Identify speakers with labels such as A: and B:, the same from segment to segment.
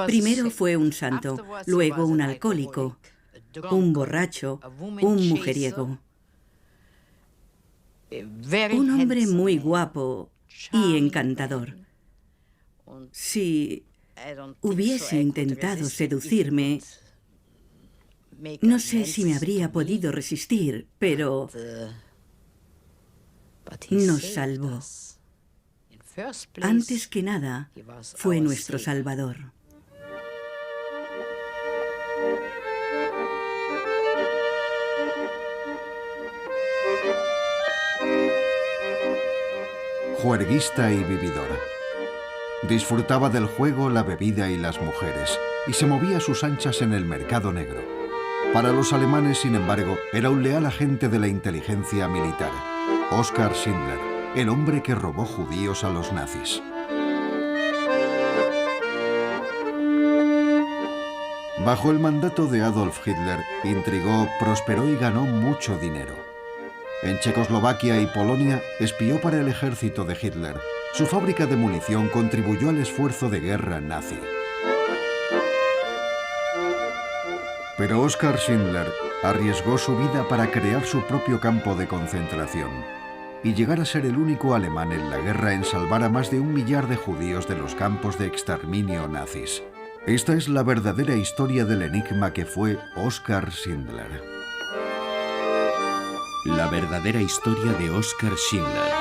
A: Primero fue un santo, luego un alcohólico, un borracho, un mujeriego. Un hombre muy guapo y encantador. Si hubiese intentado seducirme, no sé si me habría podido resistir, pero nos salvó. Antes que nada, fue nuestro Salvador.
B: Juerguista y vividor. Disfrutaba del juego, la bebida y las mujeres, y se movía a sus anchas en el mercado negro. Para los alemanes, sin embargo, era un leal agente de la inteligencia militar, Oskar Schindler, el hombre que robó judíos a los nazis. Bajo el mandato de Adolf Hitler, intrigó, prosperó y ganó mucho dinero. En Checoslovaquia y Polonia espió para el ejército de Hitler. Su fábrica de munición contribuyó al esfuerzo de guerra nazi. Pero Oskar Schindler arriesgó su vida para crear su propio campo de concentración y llegar a ser el único alemán en la guerra en salvar a más de 1 millar de judíos de los campos de exterminio nazis. Esta es la verdadera historia del enigma que fue Oskar Schindler.
C: La verdadera historia de Oskar Schindler.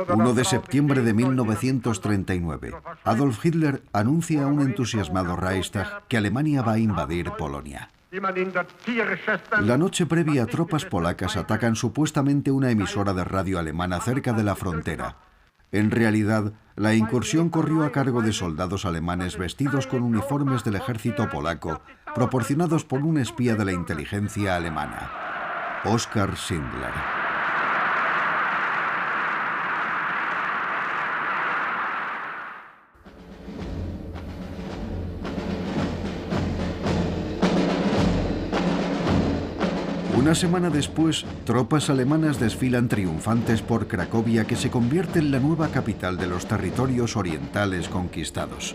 B: ...1 de septiembre de 1939, Adolf Hitler anuncia a un entusiasmado Reichstag que Alemania va a invadir Polonia. La noche previa, tropas polacas atacan supuestamente una emisora de radio alemana cerca de la frontera. En realidad, la incursión corrió a cargo de soldados alemanes vestidos con uniformes del ejército polaco, proporcionados por un espía de la inteligencia alemana, Oskar Schindler. Una semana después, tropas alemanas desfilan triunfantes por Cracovia, que se convierte en la nueva capital de los territorios orientales conquistados.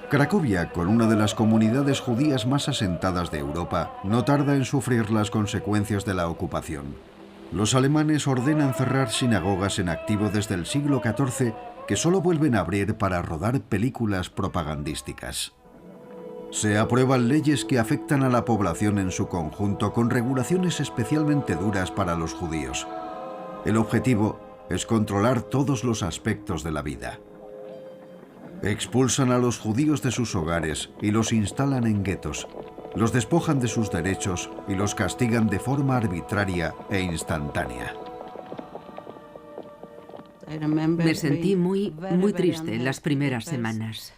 B: Cracovia, con una de las comunidades judías más asentadas de Europa, no tarda en sufrir las consecuencias de la ocupación. Los alemanes ordenan cerrar sinagogas en activo desde el siglo XIV, que solo vuelven a abrir para rodar películas propagandísticas. Se aprueban leyes que afectan a la población en su conjunto, con regulaciones especialmente duras para los judíos. El objetivo es controlar todos los aspectos de la vida. Expulsan a los judíos de sus hogares y los instalan en guetos. Los despojan de sus derechos y los castigan de forma arbitraria e instantánea.
D: Me sentí muy triste en las primeras semanas.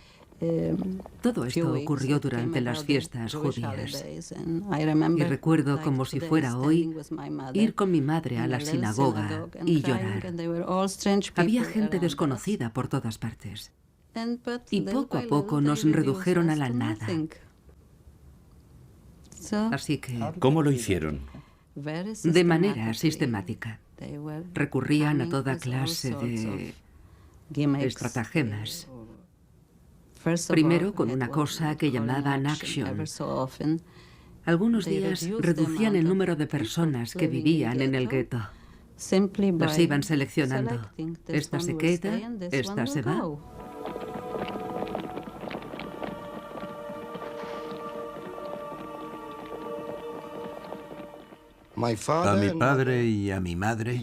D: Todo esto ocurrió durante las fiestas judías. Y recuerdo como si fuera hoy ir con mi madre a la sinagoga y llorar. Había gente desconocida por todas partes. Y poco a poco nos redujeron a la nada. Así que...
C: ¿Cómo lo hicieron?
D: De manera sistemática. Recurrían a toda clase de estratagemas. Primero con una cosa que llamaban action. Algunos días reducían el número de personas que vivían en el gueto. Las iban seleccionando. Esta se queda, esta se va.
E: A mi padre y a mi madre,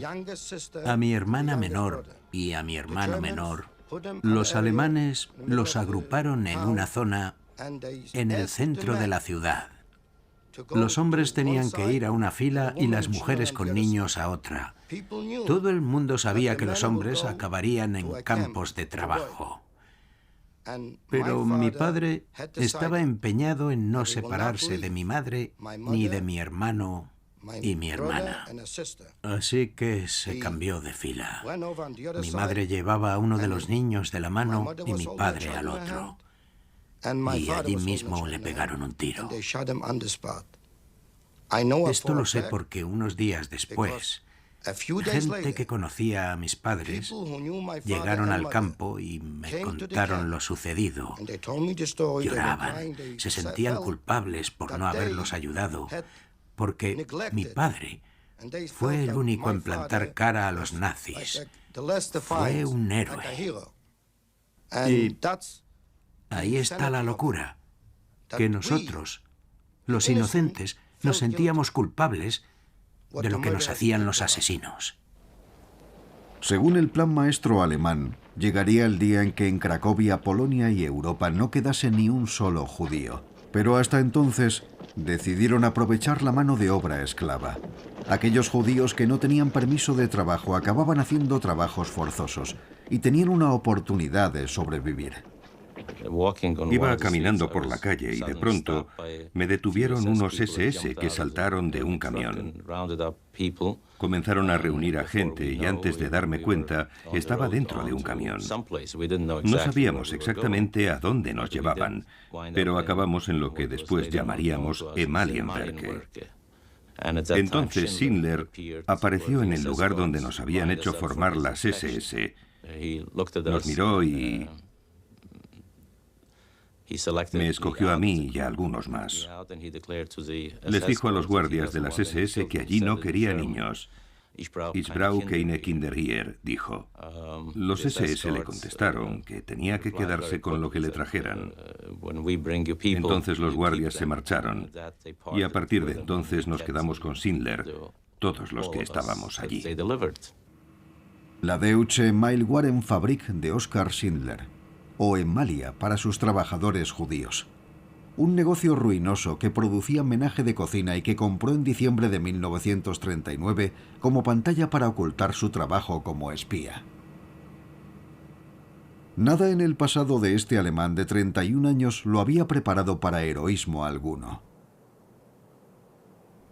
E: a mi hermana menor y a mi hermano menor, los alemanes los agruparon en una zona en el centro de la ciudad. Los hombres tenían que ir a una fila y las mujeres con niños a otra. Todo el mundo sabía que los hombres acabarían en campos de trabajo. Pero mi padre estaba empeñado en no separarse de mi madre ni de mi hermano y mi hermana. Así que se cambió de fila. Mi madre llevaba a uno de los niños de la mano y mi padre al otro. Y allí mismo le pegaron un tiro. Esto lo sé porque unos días después, gente que conocía a mis padres llegaron al campo y me contaron lo sucedido. Lloraban, se sentían culpables por no haberlos ayudado, porque mi padre fue el único en plantar cara a los nazis. Fue un héroe. Y ahí está la locura, que nosotros, los inocentes, nos sentíamos culpables de lo que nos hacían los asesinos.
B: Según el plan maestro alemán, llegaría el día en que en Cracovia, Polonia y Europa no quedase ni un solo judío. Pero hasta entonces decidieron aprovechar la mano de obra esclava. Aquellos judíos que no tenían permiso de trabajo acababan haciendo trabajos forzosos y tenían una oportunidad de sobrevivir.
F: Iba caminando por la calle y de pronto me detuvieron unos SS que saltaron de un camión. Comenzaron a reunir a gente y antes de darme cuenta estaba dentro de un camión. No sabíamos exactamente a dónde nos llevaban, pero acabamos en lo que después llamaríamos Amalienwerke. Entonces Schindler apareció en el lugar donde nos habían hecho formar las SS. Nos miró y me escogió a mí y a algunos más. Les dijo a los guardias de las SS que allí no quería niños. Ich brauche keine Kinder hier, dijo. Los SS le contestaron que tenía que quedarse con lo que le trajeran. Entonces los guardias se marcharon y a partir de entonces nos quedamos con Schindler, todos los que estábamos allí.
B: La Deutsche Mailwarenfabrik de Oskar Schindler, o Emalia para sus trabajadores judíos. Un negocio ruinoso que producía menaje de cocina y que compró en diciembre de 1939 como pantalla para ocultar su trabajo como espía. Nada en el pasado de este alemán de 31 años lo había preparado para heroísmo alguno.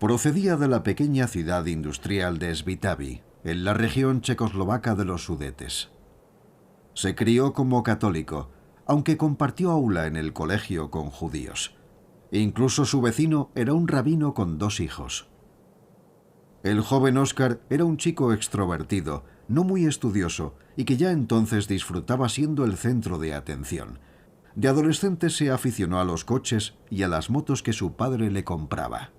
B: Procedía de la pequeña ciudad industrial de Svitavy, en la región checoslovaca de los Sudetes. Se crió como católico, aunque compartió aula en el colegio con judíos. Incluso su vecino era un rabino con 2 hijos. El joven Oskar era un chico extrovertido, no muy estudioso, y que ya entonces disfrutaba siendo el centro de atención. De adolescente se aficionó a los coches y a las motos que su padre le compraba.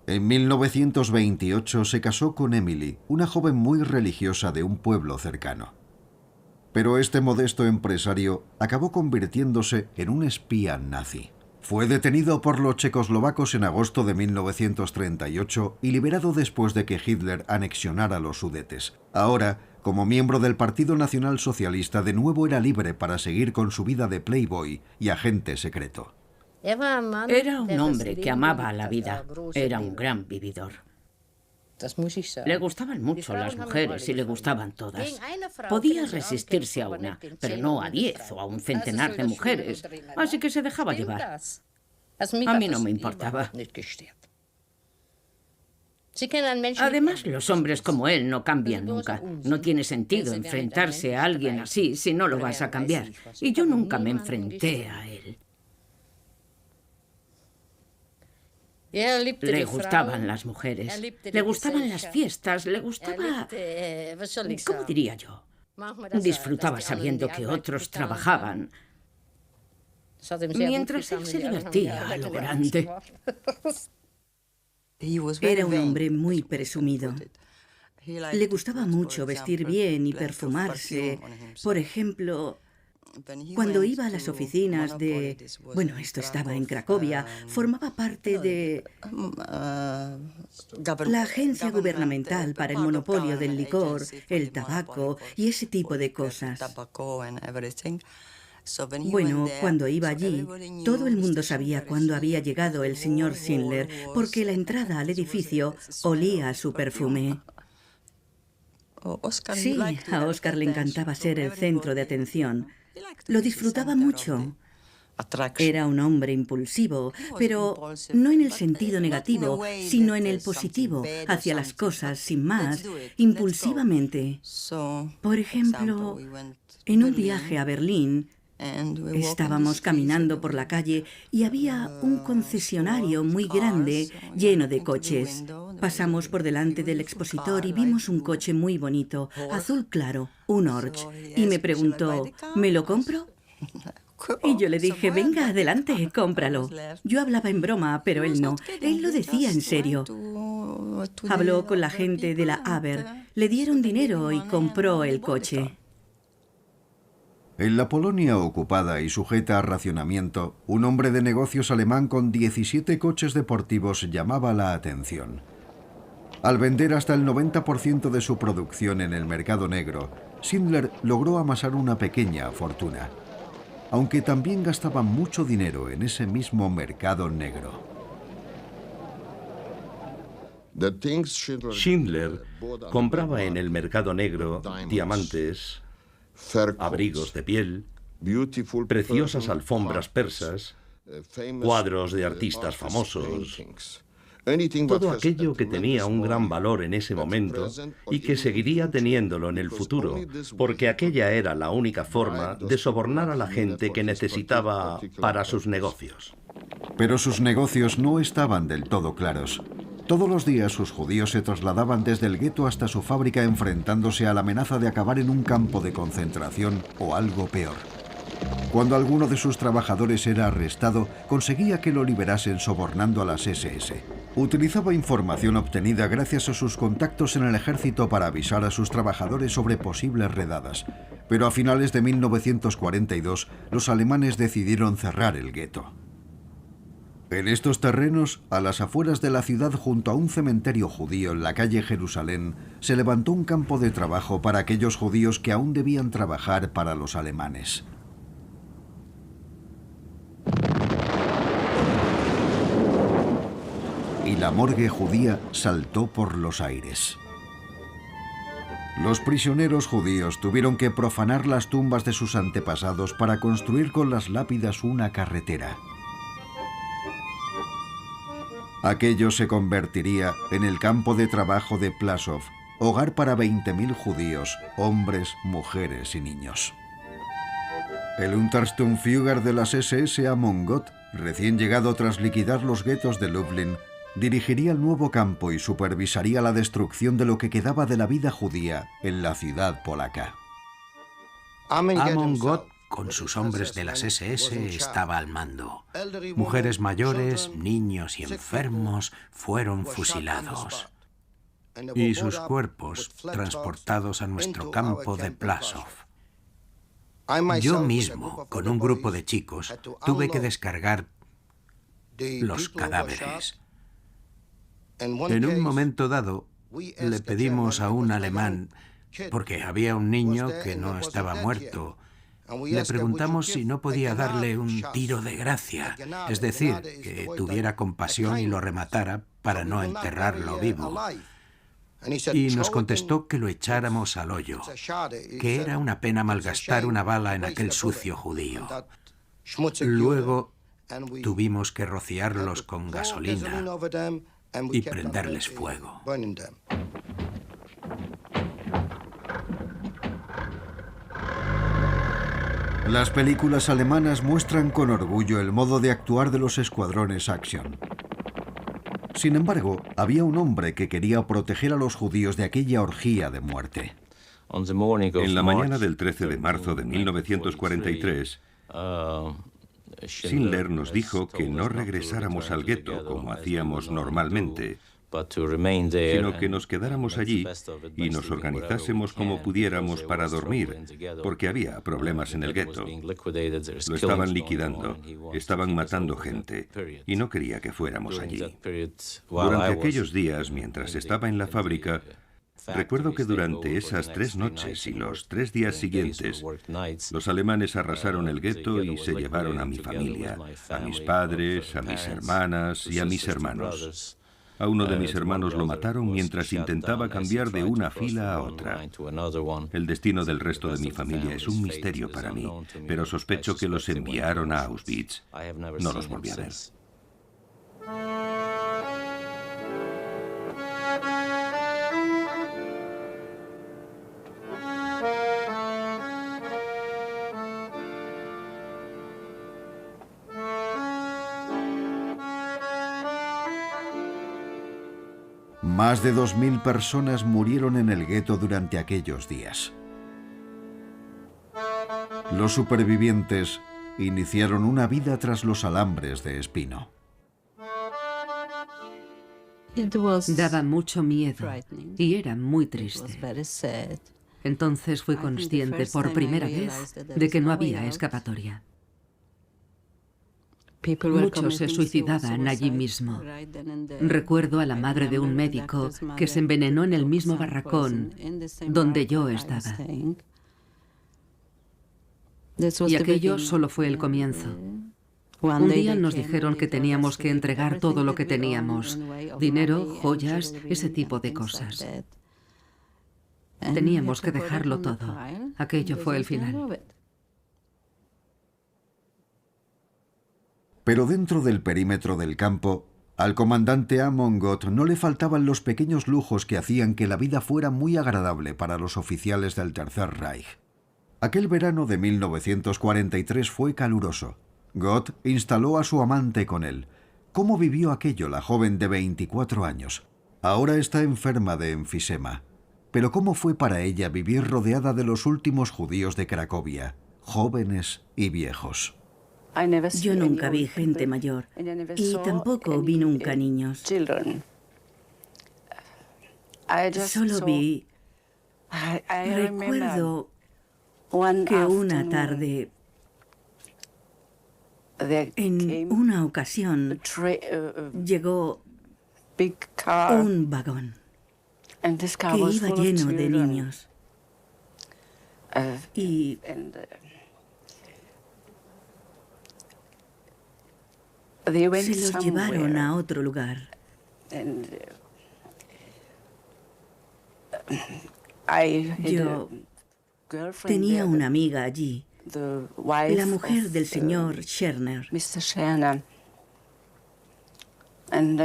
B: En 1928 se casó con Emily, una joven muy religiosa de un pueblo cercano. Pero este modesto empresario acabó convirtiéndose en un espía nazi. Fue detenido por los checoslovacos en agosto de 1938 y liberado después de que Hitler anexionara los Sudetes. Ahora, como miembro del Partido Nacional Socialista, de nuevo era libre para seguir con su vida de playboy y agente secreto.
G: Era un hombre que amaba la vida. Era un gran vividor. Le gustaban mucho las mujeres y le gustaban todas. Podía resistirse a una, pero no a 10 o a un centenar de mujeres, así que se dejaba llevar. A mí no me importaba. Además, los hombres como él no cambian nunca. No tiene sentido enfrentarse a alguien así si no lo vas a cambiar. Y yo nunca me enfrenté a él. Le gustaban las mujeres, le gustaban las fiestas, le gustaba... ¿Cómo diría yo? Disfrutaba sabiendo que otros trabajaban, mientras él se divertía a lo grande.
A: Era un hombre muy presumido. Le gustaba mucho vestir bien y perfumarse. Por ejemplo, cuando iba a las oficinas de... Bueno, esto estaba en Cracovia, formaba parte de la agencia gubernamental para el monopolio del licor, el tabaco y ese tipo de cosas. Bueno, cuando iba allí, todo el mundo sabía cuándo había llegado el señor Schindler, porque la entrada al edificio olía a su perfume. Sí, a Oskar le encantaba ser el centro de atención. Lo disfrutaba mucho. Era un hombre impulsivo, pero no en el sentido negativo, sino en el positivo, hacia las cosas sin más, impulsivamente. Por ejemplo, en un viaje a Berlín, estábamos caminando por la calle y había un concesionario muy grande lleno de coches. Pasamos por delante del expositor y vimos un coche muy bonito, azul claro, un Porsche, y me preguntó, ¿me lo compro? Y yo le dije, venga, adelante, cómpralo. Yo hablaba en broma, pero él no. Él lo decía en serio. Habló con la gente de la Aber, le dieron dinero y compró el coche.
B: En la Polonia ocupada y sujeta a racionamiento, un hombre de negocios alemán con 17 coches deportivos llamaba la atención. Al vender hasta el 90% de su producción en el mercado negro, Schindler logró amasar una pequeña fortuna, aunque también gastaba mucho dinero en ese mismo mercado negro.
H: Schindler compraba en el mercado negro diamantes, abrigos de piel, preciosas alfombras persas, cuadros de artistas famosos, todo aquello que tenía un gran valor en ese momento y que seguiría teniéndolo en el futuro, porque aquella era la única forma de sobornar a la gente que necesitaba para sus negocios.
B: Pero sus negocios no estaban del todo claros. Todos los días sus judíos se trasladaban desde el gueto hasta su fábrica enfrentándose a la amenaza de acabar en un campo de concentración o algo peor. Cuando alguno de sus trabajadores era arrestado, conseguía que lo liberasen sobornando a las SS. Utilizaba información obtenida gracias a sus contactos en el ejército para avisar a sus trabajadores sobre posibles redadas. Pero a finales de 1942, los alemanes decidieron cerrar el gueto. En estos terrenos, a las afueras de la ciudad junto a un cementerio judío en la calle Jerusalén, se levantó un campo de trabajo para aquellos judíos que aún debían trabajar para los alemanes. Y la morgue judía saltó por los aires. Los prisioneros judíos tuvieron que profanar las tumbas de sus antepasados para construir con las lápidas una carretera. Aquello se convertiría en el campo de trabajo de Plaszow, hogar para 20.000 judíos, hombres, mujeres y niños. El Untersturmführer de las SS Amon Gott, recién llegado tras liquidar los guetos de Lublin, dirigiría el nuevo campo y supervisaría la destrucción de lo que quedaba de la vida judía en la ciudad polaca.
E: Amon Gott, con sus hombres de las SS, estaba al mando. Mujeres mayores, niños y enfermos fueron fusilados. Y sus cuerpos transportados a nuestro campo de Plaszow. Yo mismo, con un grupo de chicos, tuve que descargar los cadáveres. En un momento dado, le pedimos a un alemán, porque había un niño que no estaba muerto, le preguntamos si no podía darle un tiro de gracia, es decir, que tuviera compasión y lo rematara para no enterrarlo vivo. Y nos contestó que lo echáramos al hoyo, que era una pena malgastar una bala en aquel sucio judío. Luego tuvimos que rociarlos con gasolina y prenderles fuego.
B: Las películas alemanas muestran con orgullo el modo de actuar de los escuadrones Action. Sin embargo, había un hombre que quería proteger a los judíos de aquella orgía de muerte.
F: En la mañana del 13 de marzo de 1943, Schindler nos dijo que no regresáramos al gueto como hacíamos normalmente, sino que nos quedáramos allí y nos organizásemos como pudiéramos para dormir, porque había problemas en el gueto. Lo estaban liquidando, estaban matando gente, y no quería que fuéramos allí. Durante aquellos días, mientras estaba en la fábrica, recuerdo que durante esas 3 noches y los 3 días siguientes, los alemanes arrasaron el gueto y se llevaron a mi familia, a mis padres, a mis hermanas y a mis hermanos. A uno de mis hermanos lo mataron mientras intentaba cambiar de una fila a otra. El destino del resto de mi familia es un misterio para mí, pero sospecho que los enviaron a Auschwitz. No los volví a ver.
B: Más de 2000 personas murieron en el gueto durante aquellos días. Los supervivientes iniciaron una vida tras los alambres de espino.
D: Daba mucho miedo y era muy triste. Entonces fui consciente por primera vez de que no había escapatoria. Muchos se suicidaban allí mismo. Recuerdo a la madre de un médico que se envenenó en el mismo barracón donde yo estaba. Y aquello solo fue el comienzo. Un día nos dijeron que teníamos que entregar todo lo que teníamos: dinero, joyas, ese tipo de cosas. Teníamos que dejarlo todo. Aquello fue el final.
B: Pero dentro del perímetro del campo, al comandante Amon Gott no le faltaban los pequeños lujos que hacían que la vida fuera muy agradable para los oficiales del Tercer Reich. Aquel verano de 1943 fue caluroso. Gott instaló a su amante con él. ¿Cómo vivió aquello la joven de 24 años? Ahora está enferma de enfisema. Pero ¿cómo fue para ella vivir rodeada de los últimos judíos de Cracovia, jóvenes y viejos?
A: Yo nunca vi gente mayor y tampoco vi nunca niños. Solo vi... Recuerdo que una tarde, en una ocasión, llegó un vagón que iba lleno de niños. Y se los llevaron a otro lugar. Yo tenía una amiga allí, la mujer del señor Scherner.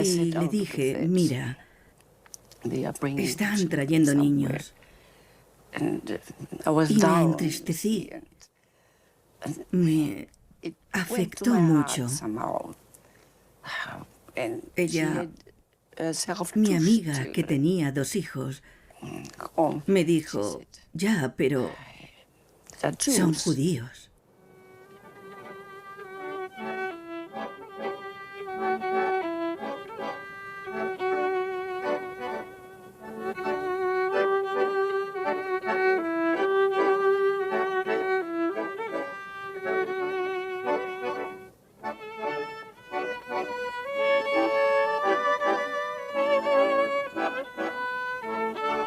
A: Y le dije, mira, están trayendo niños. Y me entristecí. Me afectó mucho. Ella, mi amiga que tenía 2 hijos, me dijo, ya, pero son judíos.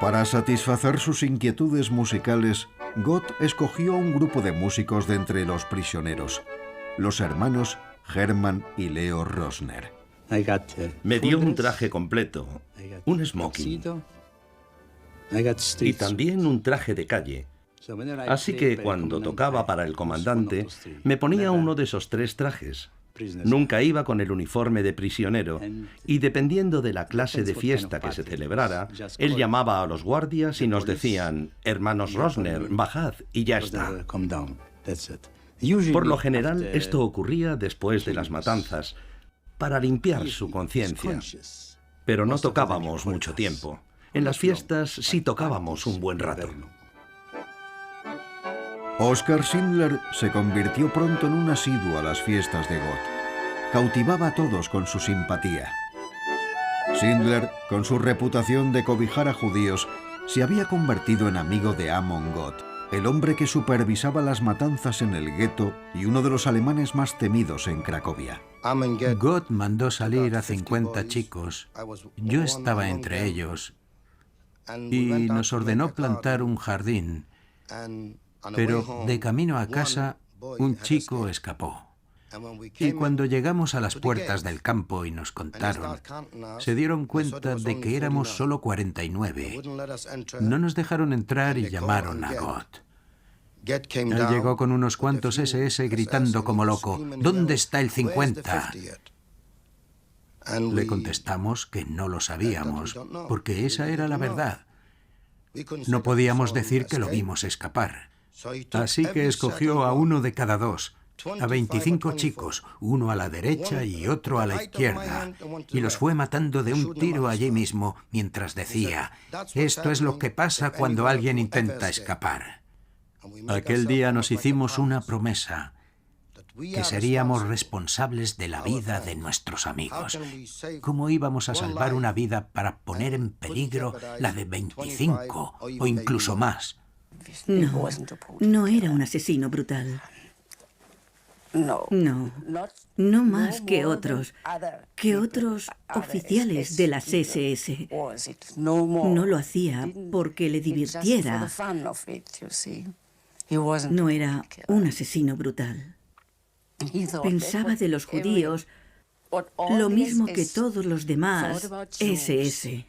B: Para satisfacer sus inquietudes musicales, Gott escogió un grupo de músicos de entre los prisioneros, los hermanos Hermann y Leo Rosner.
H: Me dio un traje completo, un smoking y también un traje de calle. Así que cuando tocaba para el comandante, me ponía uno de esos 3 trajes. Nunca iba con el uniforme de prisionero y dependiendo de la clase de fiesta que se celebrara, él llamaba a los guardias y nos decían, hermanos Rosner, bajad y ya está. Por lo general, esto ocurría después de las matanzas, para limpiar su conciencia. Pero no tocábamos mucho tiempo. En las fiestas sí tocábamos un buen rato.
B: Oskar Schindler se convirtió pronto en un asiduo a las fiestas de Gott. Cautivaba a todos con su simpatía. Schindler, con su reputación de cobijar a judíos, se había convertido en amigo de Amon Gott, el hombre que supervisaba las matanzas en el gueto y uno de los alemanes más temidos en Cracovia.
E: Gott mandó salir a 50 chicos. Yo estaba entre ellos y nos ordenó plantar un jardín. Pero de camino a casa, un chico escapó. Y cuando llegamos a las puertas del campo y nos contaron, se dieron cuenta de que éramos solo 49. No nos dejaron entrar y llamaron a Gott. Él llegó con unos cuantos SS gritando como loco, ¿dónde está el 50? Le contestamos que no lo sabíamos, porque esa era la verdad. No podíamos decir que lo vimos escapar. Así que escogió a uno de cada dos, a 25 chicos, uno a la derecha y otro a la izquierda, y los fue matando de un tiro allí mismo mientras decía, esto es lo que pasa cuando alguien intenta escapar. Aquel día nos hicimos una promesa, que seríamos responsables de la vida de nuestros amigos. ¿Cómo íbamos a salvar una vida para poner en peligro la de 25 o incluso más?
A: No, no era un asesino brutal. No, no más que otros oficiales de las SS. No lo hacía porque le divirtiera. No era un asesino brutal. Pensaba de los judíos lo mismo que todos los demás SS.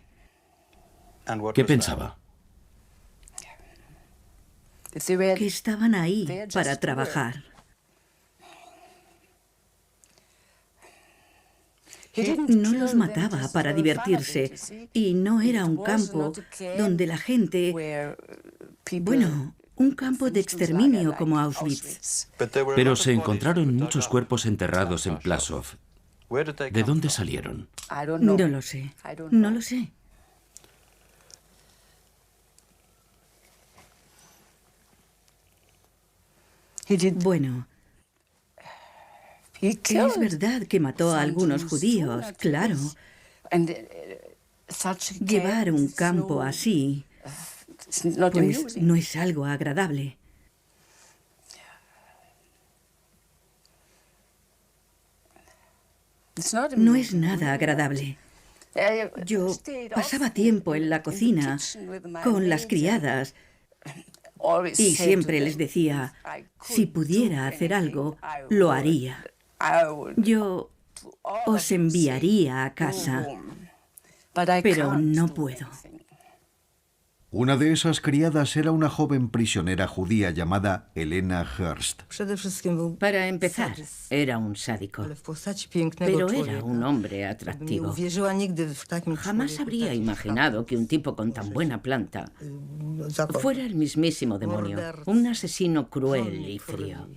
C: ¿Qué pensaba?
A: Que estaban ahí para trabajar. No los mataba para divertirse y no era un campo donde la gente... Bueno, un campo de exterminio como Auschwitz.
C: Pero se encontraron muchos cuerpos enterrados en Plaszow. ¿De dónde salieron?
A: No lo sé, no lo sé. Bueno, es verdad que mató a algunos judíos, claro. Llevar un campo así, pues no es algo agradable. No es nada agradable. Yo pasaba tiempo en la cocina con las criadas y siempre les decía, si pudiera hacer algo, lo haría. Yo os enviaría a casa, pero no puedo.
B: Una de esas criadas era una joven prisionera judía llamada Elena Hearst.
G: Para empezar, era un sádico, pero era un hombre atractivo. Jamás habría imaginado que un tipo con tan buena planta fuera el mismísimo demonio, un asesino cruel y frío.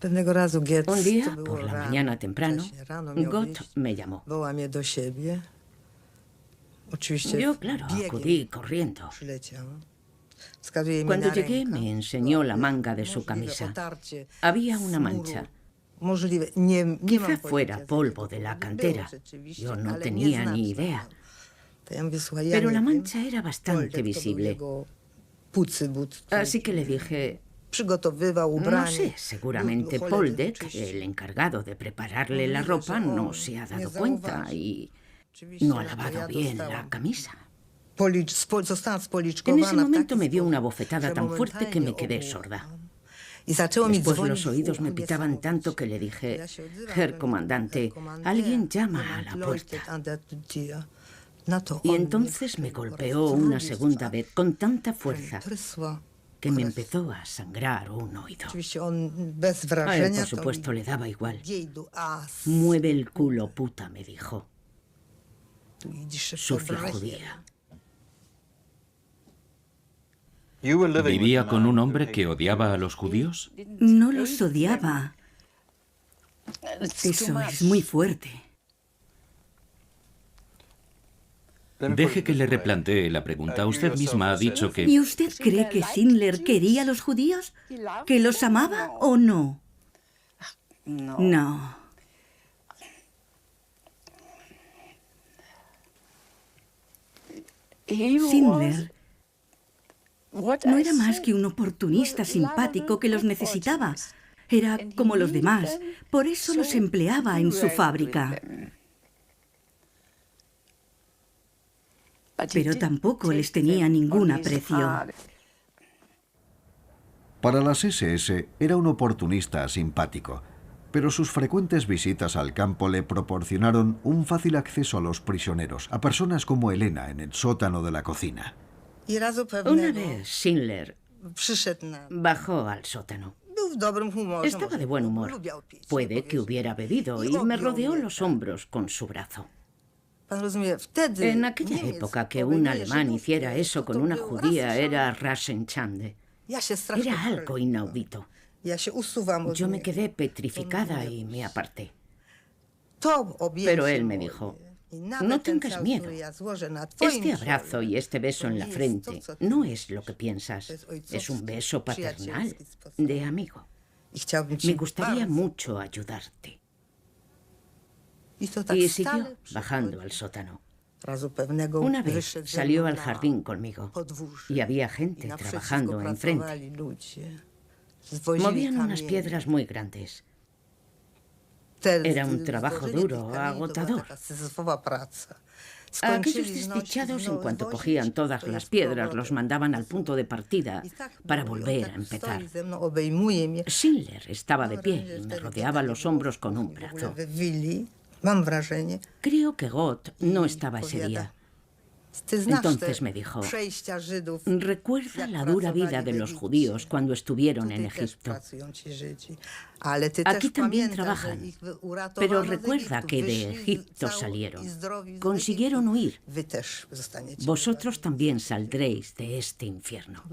G: Un día, por la mañana temprano, Gott me llamó. Yo, claro, acudí corriendo. Cuando llegué, me enseñó la manga de su camisa. Había una mancha. Quizá fuera polvo de la cantera. Yo no tenía ni idea. Pero la mancha era bastante visible. Así que le dije... No sé, seguramente Poldek, el encargado de prepararle la ropa, no se ha dado cuenta y no ha lavado bien la camisa. En ese momento me dio una bofetada tan fuerte que me quedé sorda. Después los oídos me pitaban tanto que le dije, Herr comandante, alguien llama a la puerta. Y entonces me golpeó una segunda vez con tanta fuerza que me empezó a sangrar un oído. A él, por supuesto, le daba igual. Mueve el culo, puta, me dijo. Sucia judía.
C: ¿Vivía con un hombre que odiaba a los judíos?
A: No los odiaba. Eso es muy fuerte.
C: Deje que le replantee la pregunta. Usted misma ha dicho que...
A: ¿Y usted cree que Schindler quería a los judíos? ¿Que los amaba o no? No. Schindler no era más que un oportunista simpático que los necesitaba. Era como los demás. Por eso los empleaba en su fábrica. Pero tampoco les tenía ningún aprecio.
B: Para las SS era un oportunista simpático, pero sus frecuentes visitas al campo le proporcionaron un fácil acceso a los prisioneros, a personas como Elena en el sótano de la cocina.
G: Una vez Schindler bajó al sótano. Estaba de buen humor. Puede que hubiera bebido y me rodeó los hombros con su brazo. En aquella época que un alemán hiciera eso con una judía era Rasenschande. Era algo inaudito. Yo me quedé petrificada y me aparté. Pero él me dijo, no tengas miedo. Este abrazo y este beso en la frente no es lo que piensas. Es un beso paternal, de amigo. Me gustaría mucho ayudarte. Y siguió bajando al sótano. Una vez salió al jardín conmigo y había gente trabajando enfrente. Movían unas piedras muy grandes. Era un trabajo duro, agotador. A aquellos desdichados, en cuanto cogían todas las piedras, los mandaban al punto de partida para volver a empezar. Schindler estaba de pie y me rodeaba los hombros con un brazo. Creo que Gott no estaba ese día. Entonces me dijo, recuerda la dura vida de los judíos cuando estuvieron en Egipto. Aquí también trabajan, pero recuerda que de Egipto salieron. Consiguieron huir. Vosotros también saldréis de este infierno.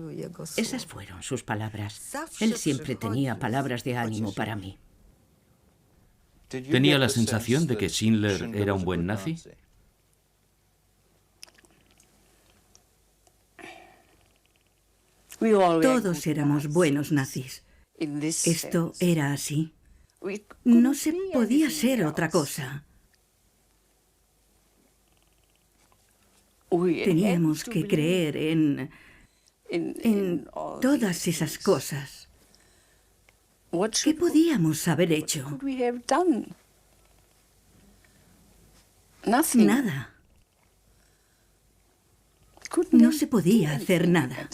G: Esas fueron sus palabras. Él siempre tenía palabras de ánimo para mí.
C: ¿Tenía la sensación de que Schindler era un buen nazi?
A: Todos éramos buenos nazis. Esto era así. No se podía ser otra cosa. Teníamos que creer en todas esas cosas. ¿Qué podíamos haber hecho? Nada. No se podía hacer nada.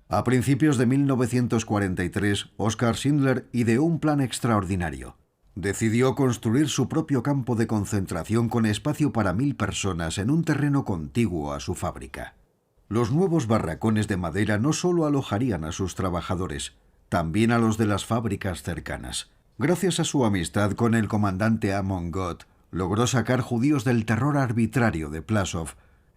B: A principios de 1943, Oskar Schindler ideó un plan extraordinario. Decidió construir su propio campo de concentración con espacio para 1000 personas en un terreno contiguo a su fábrica. Los nuevos barracones de madera no solo alojarían a sus trabajadores, también a los de las fábricas cercanas. Gracias a su amistad con el comandante Amon Gott, logró sacar judíos del terror arbitrario de Plaszow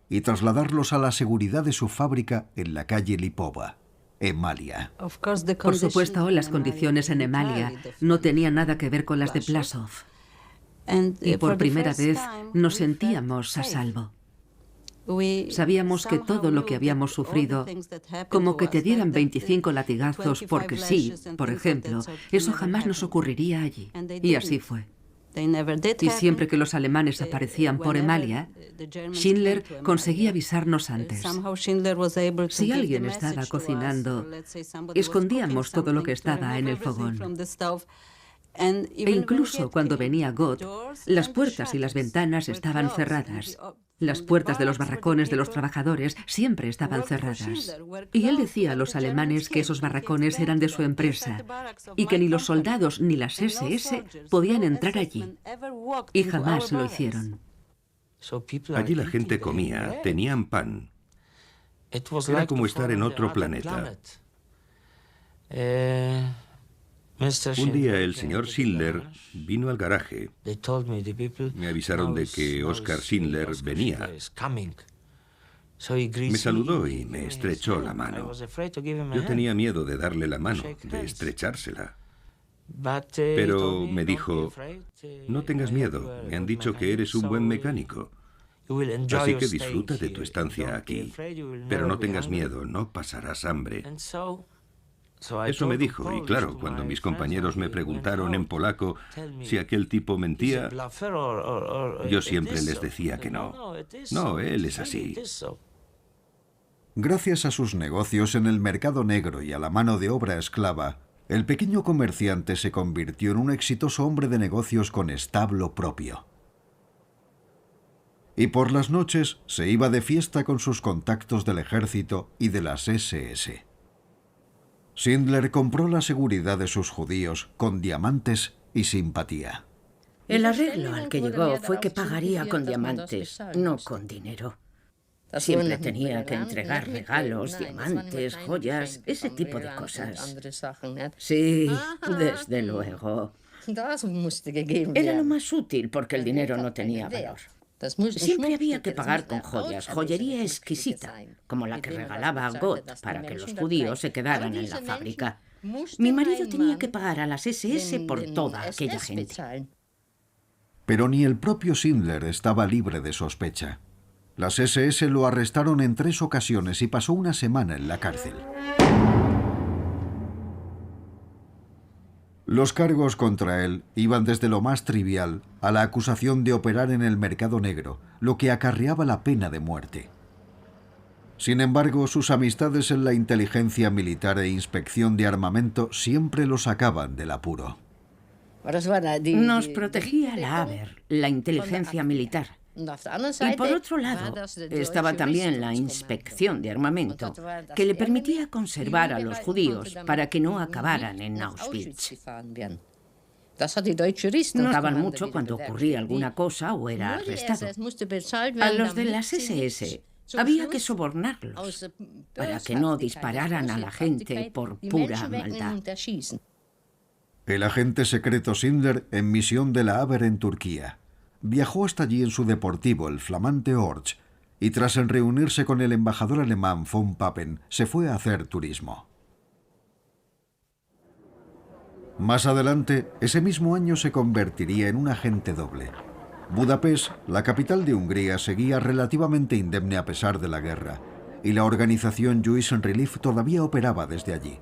B: y trasladarlos a la seguridad de su fábrica en la calle Lipova, Emalia.
D: Por supuesto, las condiciones en Emalia no tenían nada que ver con las de Plaszow. Y por primera vez nos sentíamos a salvo. Sabíamos que todo lo que habíamos sufrido, como que te dieran 25 latigazos porque sí, por ejemplo, eso jamás nos ocurriría allí. Y así fue. Y siempre que los alemanes aparecían por Emalia, Schindler conseguía avisarnos antes. Si alguien estaba cocinando, escondíamos todo lo que estaba en el fogón. E incluso cuando venía Gott, las puertas y las ventanas estaban cerradas. Las puertas de los barracones de los trabajadores siempre estaban cerradas. Y él decía a los alemanes que esos barracones eran de su empresa y que ni los soldados ni las SS podían entrar allí. Y jamás lo hicieron.
F: Allí la gente comía, tenían pan. Era como estar en otro planeta. Un día el señor Schindler vino al garaje. Me avisaron de que Oskar Schindler venía. Me saludó y me estrechó la mano. Yo tenía miedo de darle la mano, de estrechársela. Pero me dijo, no tengas miedo, me han dicho que eres un buen mecánico. Así que disfruta de tu estancia aquí, pero no tengas miedo, no pasarás hambre. Eso me dijo, y claro, cuando mis compañeros me preguntaron en polaco si aquel tipo mentía, yo siempre les decía que no. No, él es así.
B: Gracias a sus negocios en el mercado negro y a la mano de obra esclava, el pequeño comerciante se convirtió en un exitoso hombre de negocios con establo propio. Y por las noches se iba de fiesta con sus contactos del ejército y de las SS. Schindler compró la seguridad de sus judíos con diamantes y simpatía.
G: El arreglo al que llegó fue que pagaría con diamantes, no con dinero. Siempre tenía que entregar regalos, diamantes, joyas, ese tipo de cosas. Sí, desde luego. Era lo más útil porque el dinero no tenía valor. Siempre había que pagar con joyas, joyería exquisita, como la que regalaba Gott para que los judíos se quedaran en la fábrica. Mi marido tenía que pagar a las SS por toda aquella gente.
B: Pero ni el propio Schindler estaba libre de sospecha. Las SS lo arrestaron en 3 ocasiones y pasó una semana en la cárcel. Los cargos contra él iban desde lo más trivial a la acusación de operar en el mercado negro, lo que acarreaba la pena de muerte. Sin embargo, sus amistades en la inteligencia militar e inspección de armamento siempre lo sacaban del apuro.
G: Nos protegía la Abwehr, la inteligencia militar. Y por otro lado, estaba también la inspección de armamento, que le permitía conservar a los judíos para que no acabaran en Auschwitz. Notaban mucho cuando ocurría alguna cosa o era arrestado. A los de las SS había que sobornarlos para que no dispararan a la gente por pura maldad.
B: El agente secreto Schindler en misión de la Abwehr en Turquía. Viajó hasta allí en su deportivo, el flamante Orch, y tras reunirse con el embajador alemán von Papen, se fue a hacer turismo. Más adelante, ese mismo año se convertiría en un agente doble. Budapest, la capital de Hungría, seguía relativamente indemne a pesar de la guerra, y la organización Jewish Relief todavía operaba desde allí.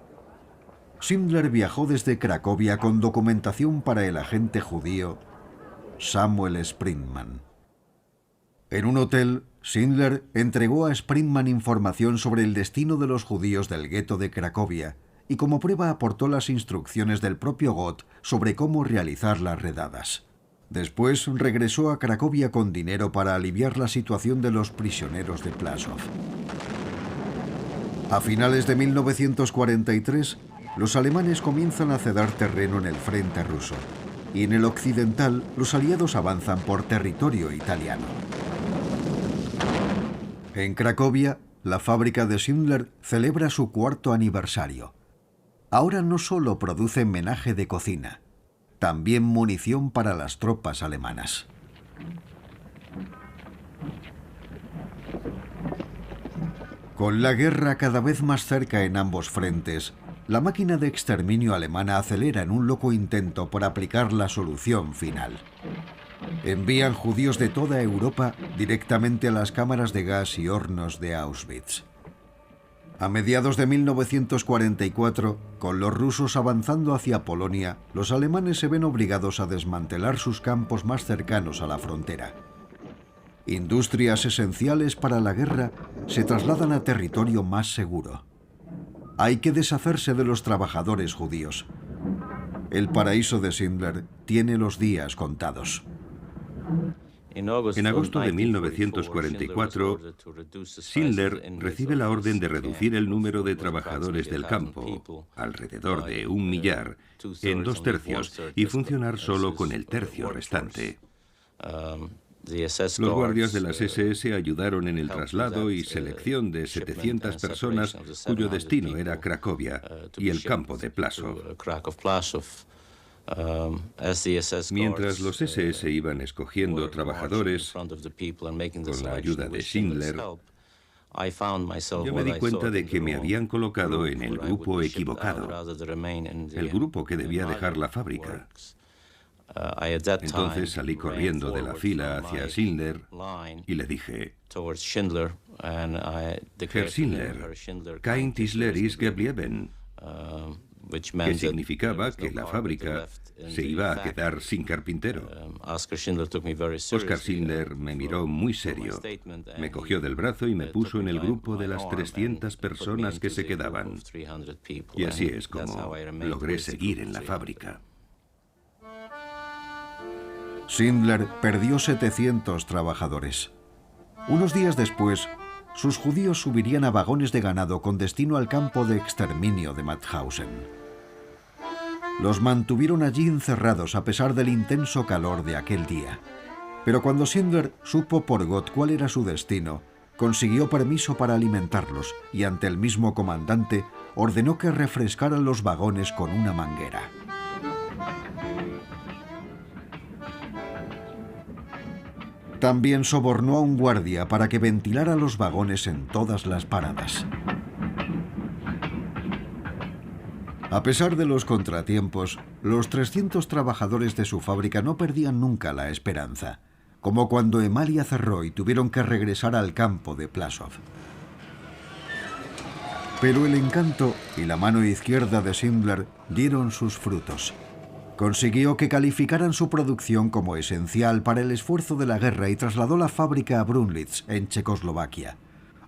B: Schindler viajó desde Cracovia con documentación para el agente judío Samuel Sprintman. En un hotel, Schindler entregó a Sprintman información sobre el destino de los judíos del gueto de Cracovia y como prueba aportó las instrucciones del propio Gott sobre cómo realizar las redadas. Después regresó a Cracovia con dinero para aliviar la situación de los prisioneros de Plaszow. A finales de 1943, los alemanes comienzan a ceder terreno en el frente ruso. Y en el occidental, los aliados avanzan por territorio italiano. En Cracovia, la fábrica de Schindler celebra su 4º aniversario. Ahora no solo produce menaje de cocina, también munición para las tropas alemanas. Con la guerra cada vez más cerca en ambos frentes, la máquina de exterminio alemana acelera en un loco intento por aplicar la solución final. Envían judíos de toda Europa directamente a las cámaras de gas y hornos de Auschwitz. A mediados de 1944, con los rusos avanzando hacia Polonia, los alemanes se ven obligados a desmantelar sus campos más cercanos a la frontera. Industrias esenciales para la guerra se trasladan a territorio más seguro. Hay que deshacerse de los trabajadores judíos. El paraíso de Schindler tiene los días contados.
F: En agosto de 1944, Schindler recibe la orden de reducir el número de trabajadores del campo, alrededor de 1 millar, en 2/3 y funcionar solo con el tercio restante. Los guardias de las SS ayudaron en el traslado y selección de 700 personas cuyo destino era Cracovia y el campo de Plaszow. Mientras los SS iban escogiendo trabajadores con la ayuda de Schindler, Yo me di cuenta de que me habían colocado en el grupo equivocado, el grupo que debía dejar la fábrica. Entonces salí corriendo de la fila hacia Schindler y le dije: Herr Schindler, kein Tischler ist geblieben, que significaba que la fábrica se iba a quedar sin carpintero. Oskar Schindler me miró muy serio, me cogió del brazo y me puso en el grupo de las 300 personas que se quedaban. Y así es como logré seguir en la fábrica.
B: Schindler perdió 700 trabajadores. Unos días después, sus judíos subirían a vagones de ganado con destino al campo de exterminio de Mauthausen. Los mantuvieron allí encerrados a pesar del intenso calor de aquel día. Pero cuando Schindler supo por Gott cuál era su destino, consiguió permiso para alimentarlos y ante el mismo comandante ordenó que refrescaran los vagones con una manguera. También sobornó a un guardia para que ventilara los vagones en todas las paradas. A pesar de los contratiempos, los 300 trabajadores de su fábrica no perdían nunca la esperanza, como cuando Emalia cerró y tuvieron que regresar al campo de Plaszow. Pero el encanto y la mano izquierda de Schindler dieron sus frutos. Consiguió que calificaran su producción como esencial para el esfuerzo de la guerra y trasladó la fábrica a Brunlitz, en Checoslovaquia.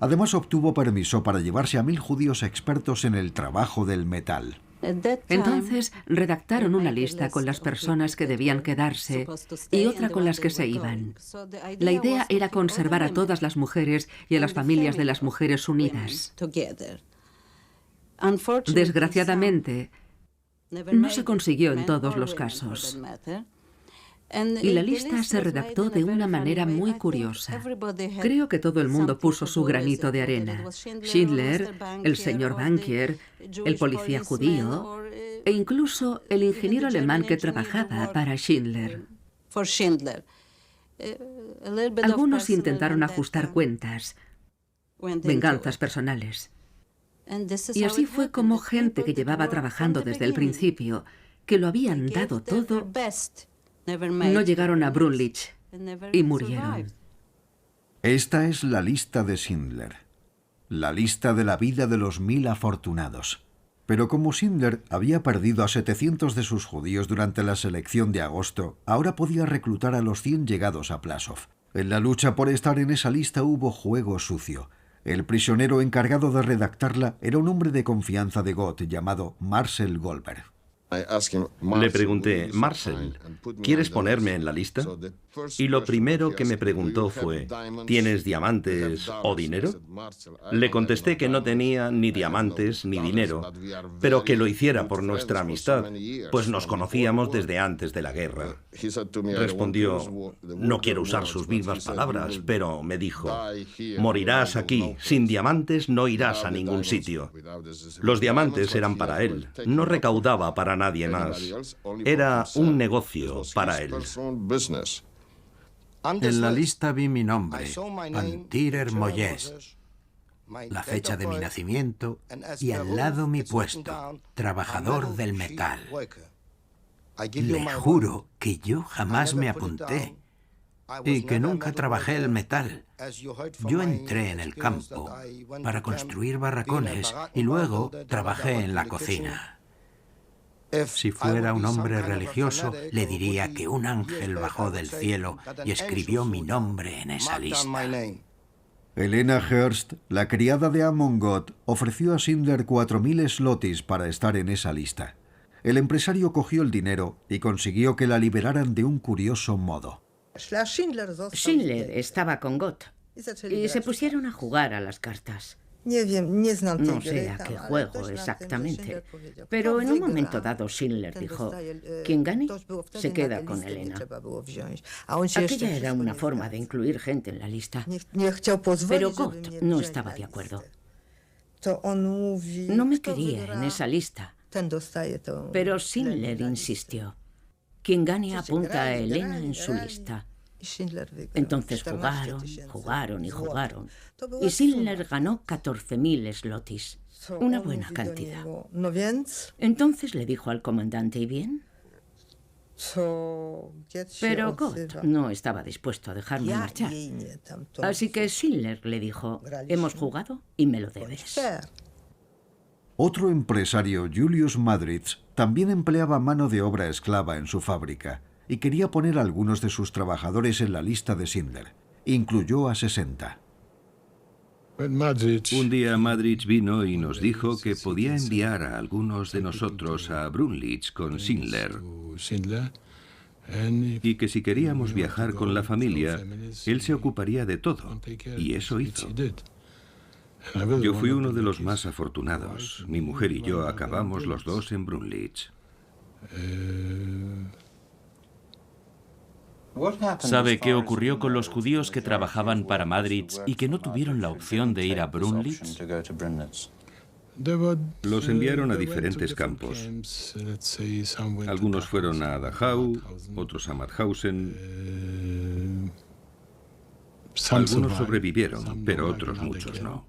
B: Además obtuvo permiso para llevarse a 1000 judíos expertos en el trabajo del metal.
D: Entonces redactaron una lista con las personas que debían quedarse y otra con las que se iban. La idea era conservar a todas las mujeres y a las familias de las mujeres unidas. Desgraciadamente, no se consiguió en todos los casos. Y la lista se redactó de una manera muy curiosa. Creo que todo el mundo puso su granito de arena. Schindler, el señor Bankier, el policía judío e incluso el ingeniero alemán que trabajaba para Schindler. Algunos intentaron ajustar cuentas, venganzas personales. Y así fue como gente que llevaba trabajando desde el principio, que lo habían dado todo, no llegaron a Brunlitz y murieron.
B: Esta es la lista de Schindler, la lista de la vida de los 1000 afortunados. Pero como Schindler había perdido a 700 de sus judíos durante la selección de agosto, ahora podía reclutar a los 100 llegados a Plaszow. En la lucha por estar en esa lista hubo juego sucio. El prisionero encargado de redactarla era un hombre de confianza de Gott llamado Marcel Goldberg.
H: Le pregunté: Marcel, ¿quieres ponerme en la lista? Y lo primero que me preguntó fue: ¿tienes diamantes o dinero? Le contesté que no tenía ni diamantes ni dinero, pero que lo hiciera por nuestra amistad, pues nos conocíamos desde antes de la guerra. Respondió: no quiero usar sus mismas palabras, pero me dijo: morirás aquí, sin diamantes no irás a ningún sitio. Los diamantes eran para él, no recaudaba para nadie más. Era un negocio para él.
E: En la lista vi mi nombre, Pantirer Moyes, la fecha de mi nacimiento y al lado mi puesto, trabajador del metal. Le juro que yo jamás me apunté y que nunca trabajé el metal. Yo entré en el campo para construir barracones y luego trabajé en la cocina. Si fuera un hombre religioso, le diría que un ángel bajó del cielo y escribió mi nombre en esa lista.
B: Helena Hearst, la criada de Amon Gott, ofreció a Schindler 4000 zlotys para estar en esa lista. El empresario cogió el dinero y consiguió que la liberaran de un curioso modo.
G: Schindler estaba con Gott y se pusieron a jugar a las cartas. No sé a qué juego exactamente, pero en un momento dado Schindler dijo: quien gane se queda con Helena. Aquella era una forma de incluir gente en la lista, pero Gott no estaba de acuerdo. No me quería en esa lista, pero Schindler insistió: quien gane apunta a Helena en su lista. Entonces jugaron y jugaron. Y Schindler ganó 14.000 zlotys, una buena cantidad. Entonces le dijo al comandante, ¿y bien? Pero Gott no estaba dispuesto a dejarme marchar. Así que Schindler le dijo, hemos jugado y me lo debes.
B: Otro empresario, Julius Madritz, también empleaba mano de obra esclava en su fábrica y quería poner a algunos de sus trabajadores en la lista de Schindler. Incluyó a 60.
F: Un día Madritz vino y nos dijo que podía enviar a algunos de nosotros a Brunlitz con Schindler y que si queríamos viajar con la familia, él se ocuparía de todo. Y eso hizo. Yo fui uno de los más afortunados. Mi mujer y yo acabamos los dos en Brunlitz.
C: ¿Sabe qué ocurrió con los judíos que trabajaban para Madritz y que no tuvieron la opción de ir a Brunlitz?
F: Los enviaron a diferentes campos. Algunos fueron a Dachau, otros a Mauthausen. Algunos sobrevivieron, pero otros muchos no.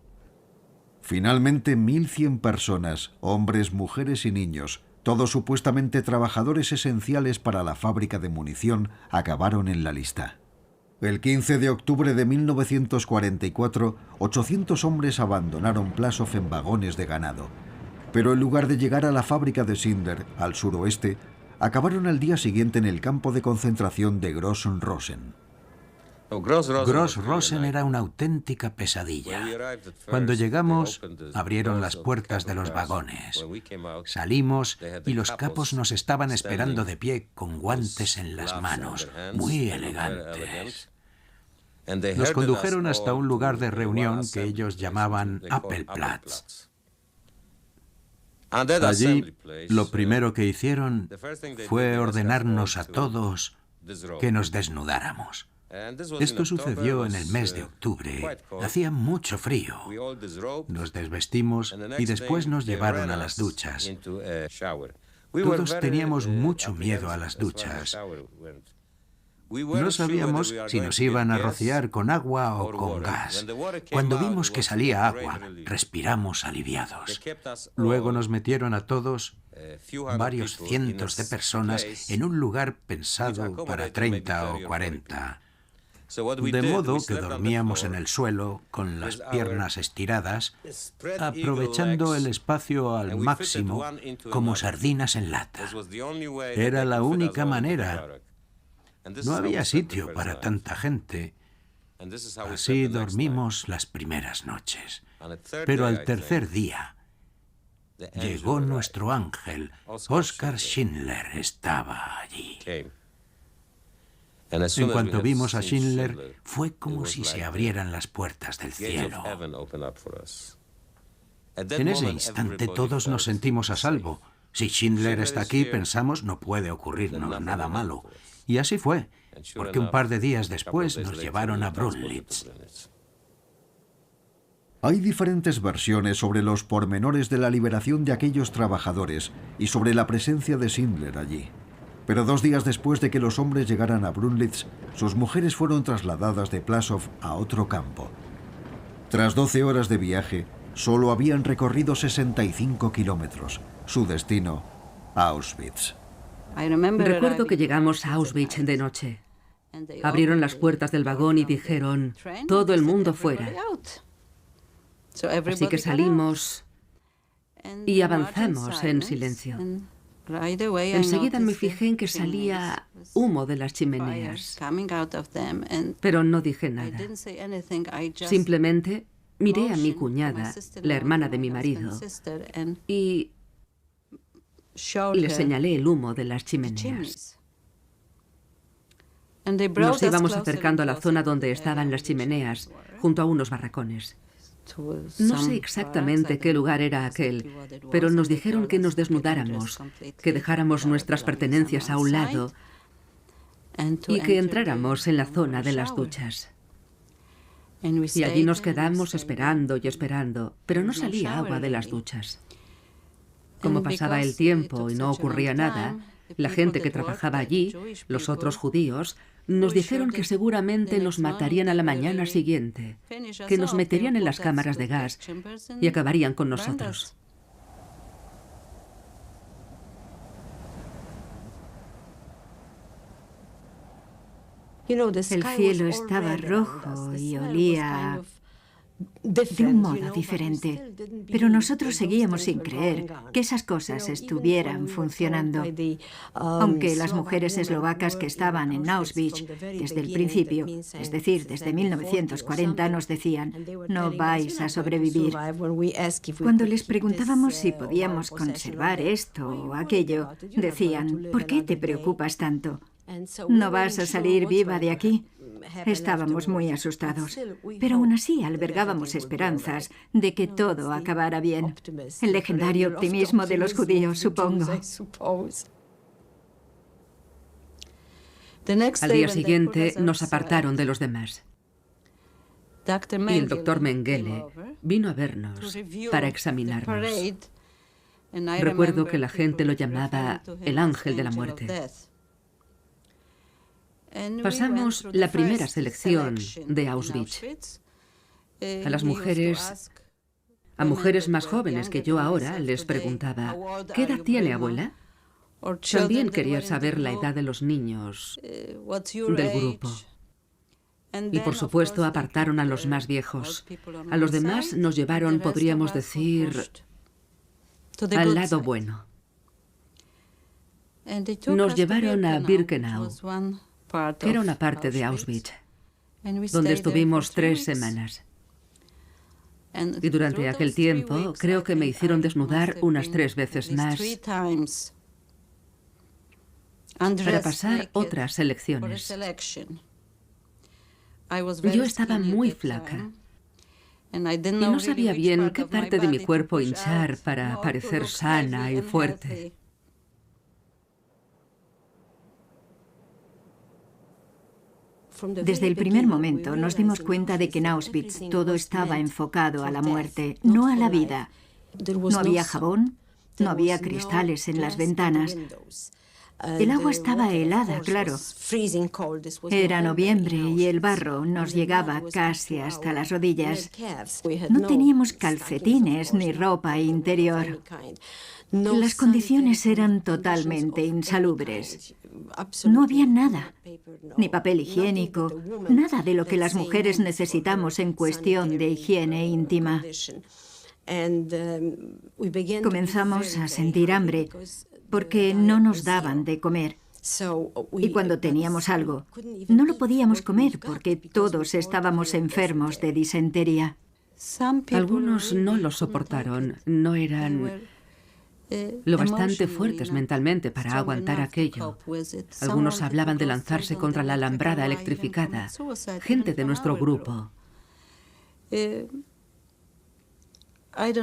B: Finalmente, 1.100 personas, hombres, mujeres y niños, todos supuestamente trabajadores esenciales para la fábrica de munición, acabaron en la lista. El 15 de octubre de 1944, 800 hombres abandonaron Plaszow en vagones de ganado. Pero en lugar de llegar a la fábrica de Schindler, al suroeste, acabaron al día siguiente en el campo de concentración de Gross-Rosen.
E: Gross-Rosen era una auténtica pesadilla. Cuando llegamos, abrieron las puertas de los vagones. Salimos y los capos nos estaban esperando de pie con guantes en las manos, muy elegantes. Nos condujeron hasta un lugar de reunión que ellos llamaban Appelplatz. Allí, lo primero que hicieron fue ordenarnos a todos que nos desnudáramos. Esto sucedió en el mes de octubre. Hacía mucho frío. Nos desvestimos y después nos llevaron a las duchas. Todos teníamos mucho miedo a las duchas. No sabíamos si nos iban a rociar con agua o con gas. Cuando vimos que salía agua, respiramos aliviados. Luego nos metieron a todos, varios cientos de personas, en un lugar pensado para 30 o 40. De modo que dormíamos en el suelo, con las piernas estiradas, aprovechando el espacio al máximo, como sardinas en lata. Era la única manera. No había sitio para tanta gente. Así dormimos las primeras noches. Pero al tercer día llegó nuestro ángel. Oskar Schindler estaba allí. En cuanto vimos a Schindler, fue como si se abrieran las puertas del cielo. En ese instante todos nos sentimos a salvo. Si Schindler está aquí, pensamos, no puede ocurrirnos nada malo. Y así fue, porque un par de días después nos llevaron a Brunlitz.
B: Hay diferentes versiones sobre los pormenores de la liberación de aquellos trabajadores y sobre la presencia de Schindler allí. Pero 2 días después de que los hombres llegaran a Brunlitz, sus mujeres fueron trasladadas de Plaszow a otro campo. Tras 12 horas de viaje, solo habían recorrido 65 kilómetros. Su destino, Auschwitz.
D: Recuerdo que llegamos a Auschwitz de noche. Abrieron las puertas del vagón y dijeron, todo el mundo fuera. Así que salimos y avanzamos en silencio. Enseguida me fijé en que salía humo de las chimeneas, pero no dije nada. Simplemente miré a mi cuñada, la hermana de mi marido, y le señalé el humo de las chimeneas. Nos íbamos acercando a la zona donde estaban las chimeneas, junto a unos barracones. No sé exactamente qué lugar era aquel, pero nos dijeron que nos desnudáramos, que dejáramos nuestras pertenencias a un lado y que entráramos en la zona de las duchas. Y allí nos quedamos esperando y esperando, pero no salía agua de las duchas. Como pasaba el tiempo y no ocurría nada, La gente que trabajaba allí, los otros judíos, nos dijeron que seguramente nos matarían a la mañana siguiente, que nos meterían en las cámaras de gas y acabarían con nosotros.
I: El cielo estaba rojo y olía de un modo diferente, pero nosotros seguíamos sin creer que esas cosas estuvieran funcionando. Aunque las mujeres eslovacas que estaban en Auschwitz desde el principio, es decir, desde 1940, nos decían, no vais a sobrevivir. Cuando les preguntábamos si podíamos conservar esto o aquello, decían, ¿por qué te preocupas tanto? ¿No vas a salir viva de aquí? Estábamos muy asustados, pero aún así albergábamos esperanzas de que todo acabara bien. El legendario optimismo de los judíos, supongo.
D: Al día siguiente nos apartaron de los demás. Y el doctor Mengele vino a vernos para examinarnos. Recuerdo que la gente lo llamaba el ángel de la muerte. Pasamos la primera selección de Auschwitz. A las mujeres, a mujeres más jóvenes que yo ahora, les preguntaba, ¿qué edad tiene, abuela? También quería saber la edad de los niños del grupo. Y por supuesto apartaron a los más viejos. A los demás nos llevaron, podríamos decir, al lado bueno. Nos llevaron a Birkenau, que era una parte de Auschwitz, donde estuvimos 3 semanas. Y durante aquel tiempo creo que me hicieron desnudar unas 3 veces más para pasar otras selecciones. Yo estaba muy flaca y no sabía bien qué parte de mi cuerpo hinchar para parecer sana y fuerte.
I: Desde el primer momento nos dimos cuenta de que en Auschwitz todo estaba enfocado a la muerte, no a la vida. No había jabón, no había cristales en las ventanas. El agua estaba helada, claro. Era noviembre y el barro nos llegaba casi hasta las rodillas. No teníamos calcetines ni ropa interior. Las condiciones eran totalmente insalubres. No había nada, ni papel higiénico, nada de lo que las mujeres necesitamos en cuestión de higiene íntima. Comenzamos a sentir hambre porque no nos daban de comer. Y cuando teníamos algo, no lo podíamos comer porque todos estábamos enfermos de disentería.
D: Algunos no lo soportaron, no eran lo bastante fuertes mentalmente para aguantar aquello. Algunos hablaban de lanzarse contra la alambrada electrificada, gente de nuestro grupo.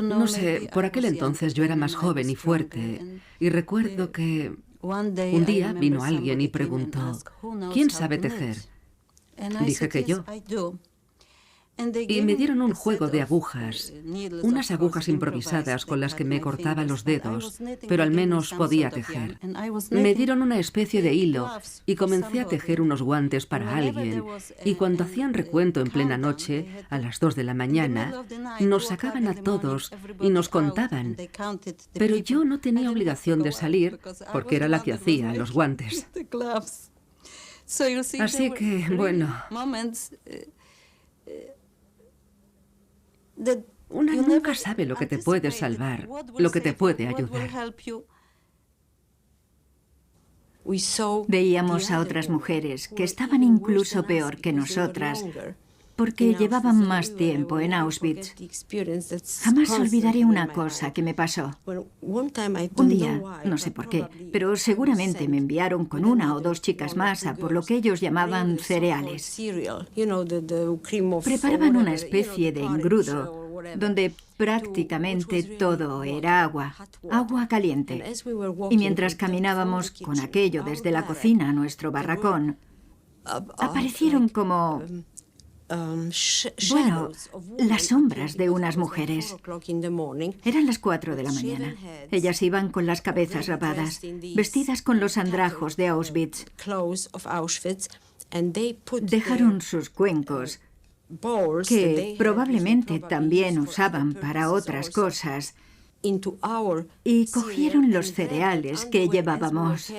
D: No sé, por aquel entonces yo era más joven y fuerte, y recuerdo que un día vino alguien y preguntó, ¿quién sabe tejer? Dije que yo. Y me dieron un juego de agujas, unas agujas improvisadas con las que me cortaba los dedos, pero al menos podía tejer. Me dieron una especie de hilo y comencé a tejer unos guantes para alguien. Y cuando hacían recuento en plena noche, a las 2 de la mañana, nos sacaban a todos y nos contaban. Pero yo no tenía obligación de salir porque era la que hacía los guantes. Así que, bueno, una nunca sabe lo que te puede salvar, lo que te puede ayudar.
I: Veíamos a otras mujeres que estaban incluso peor que nosotras, porque llevaban más tiempo en Auschwitz. Jamás olvidaré una cosa que me pasó. Un día, no sé por qué, pero seguramente me enviaron con 1 o 2 chicas más a por lo que ellos llamaban cereales. Preparaban una especie de engrudo donde prácticamente todo era agua, agua caliente. Y mientras caminábamos con aquello desde la cocina a nuestro barracón, aparecieron como Bueno, las sombras de unas mujeres. Eran las 4 de la mañana. Ellas iban con las cabezas rapadas, vestidas con los andrajos de Auschwitz. Dejaron sus cuencos, que probablemente también usaban para otras cosas, y cogieron los cereales que llevábamos.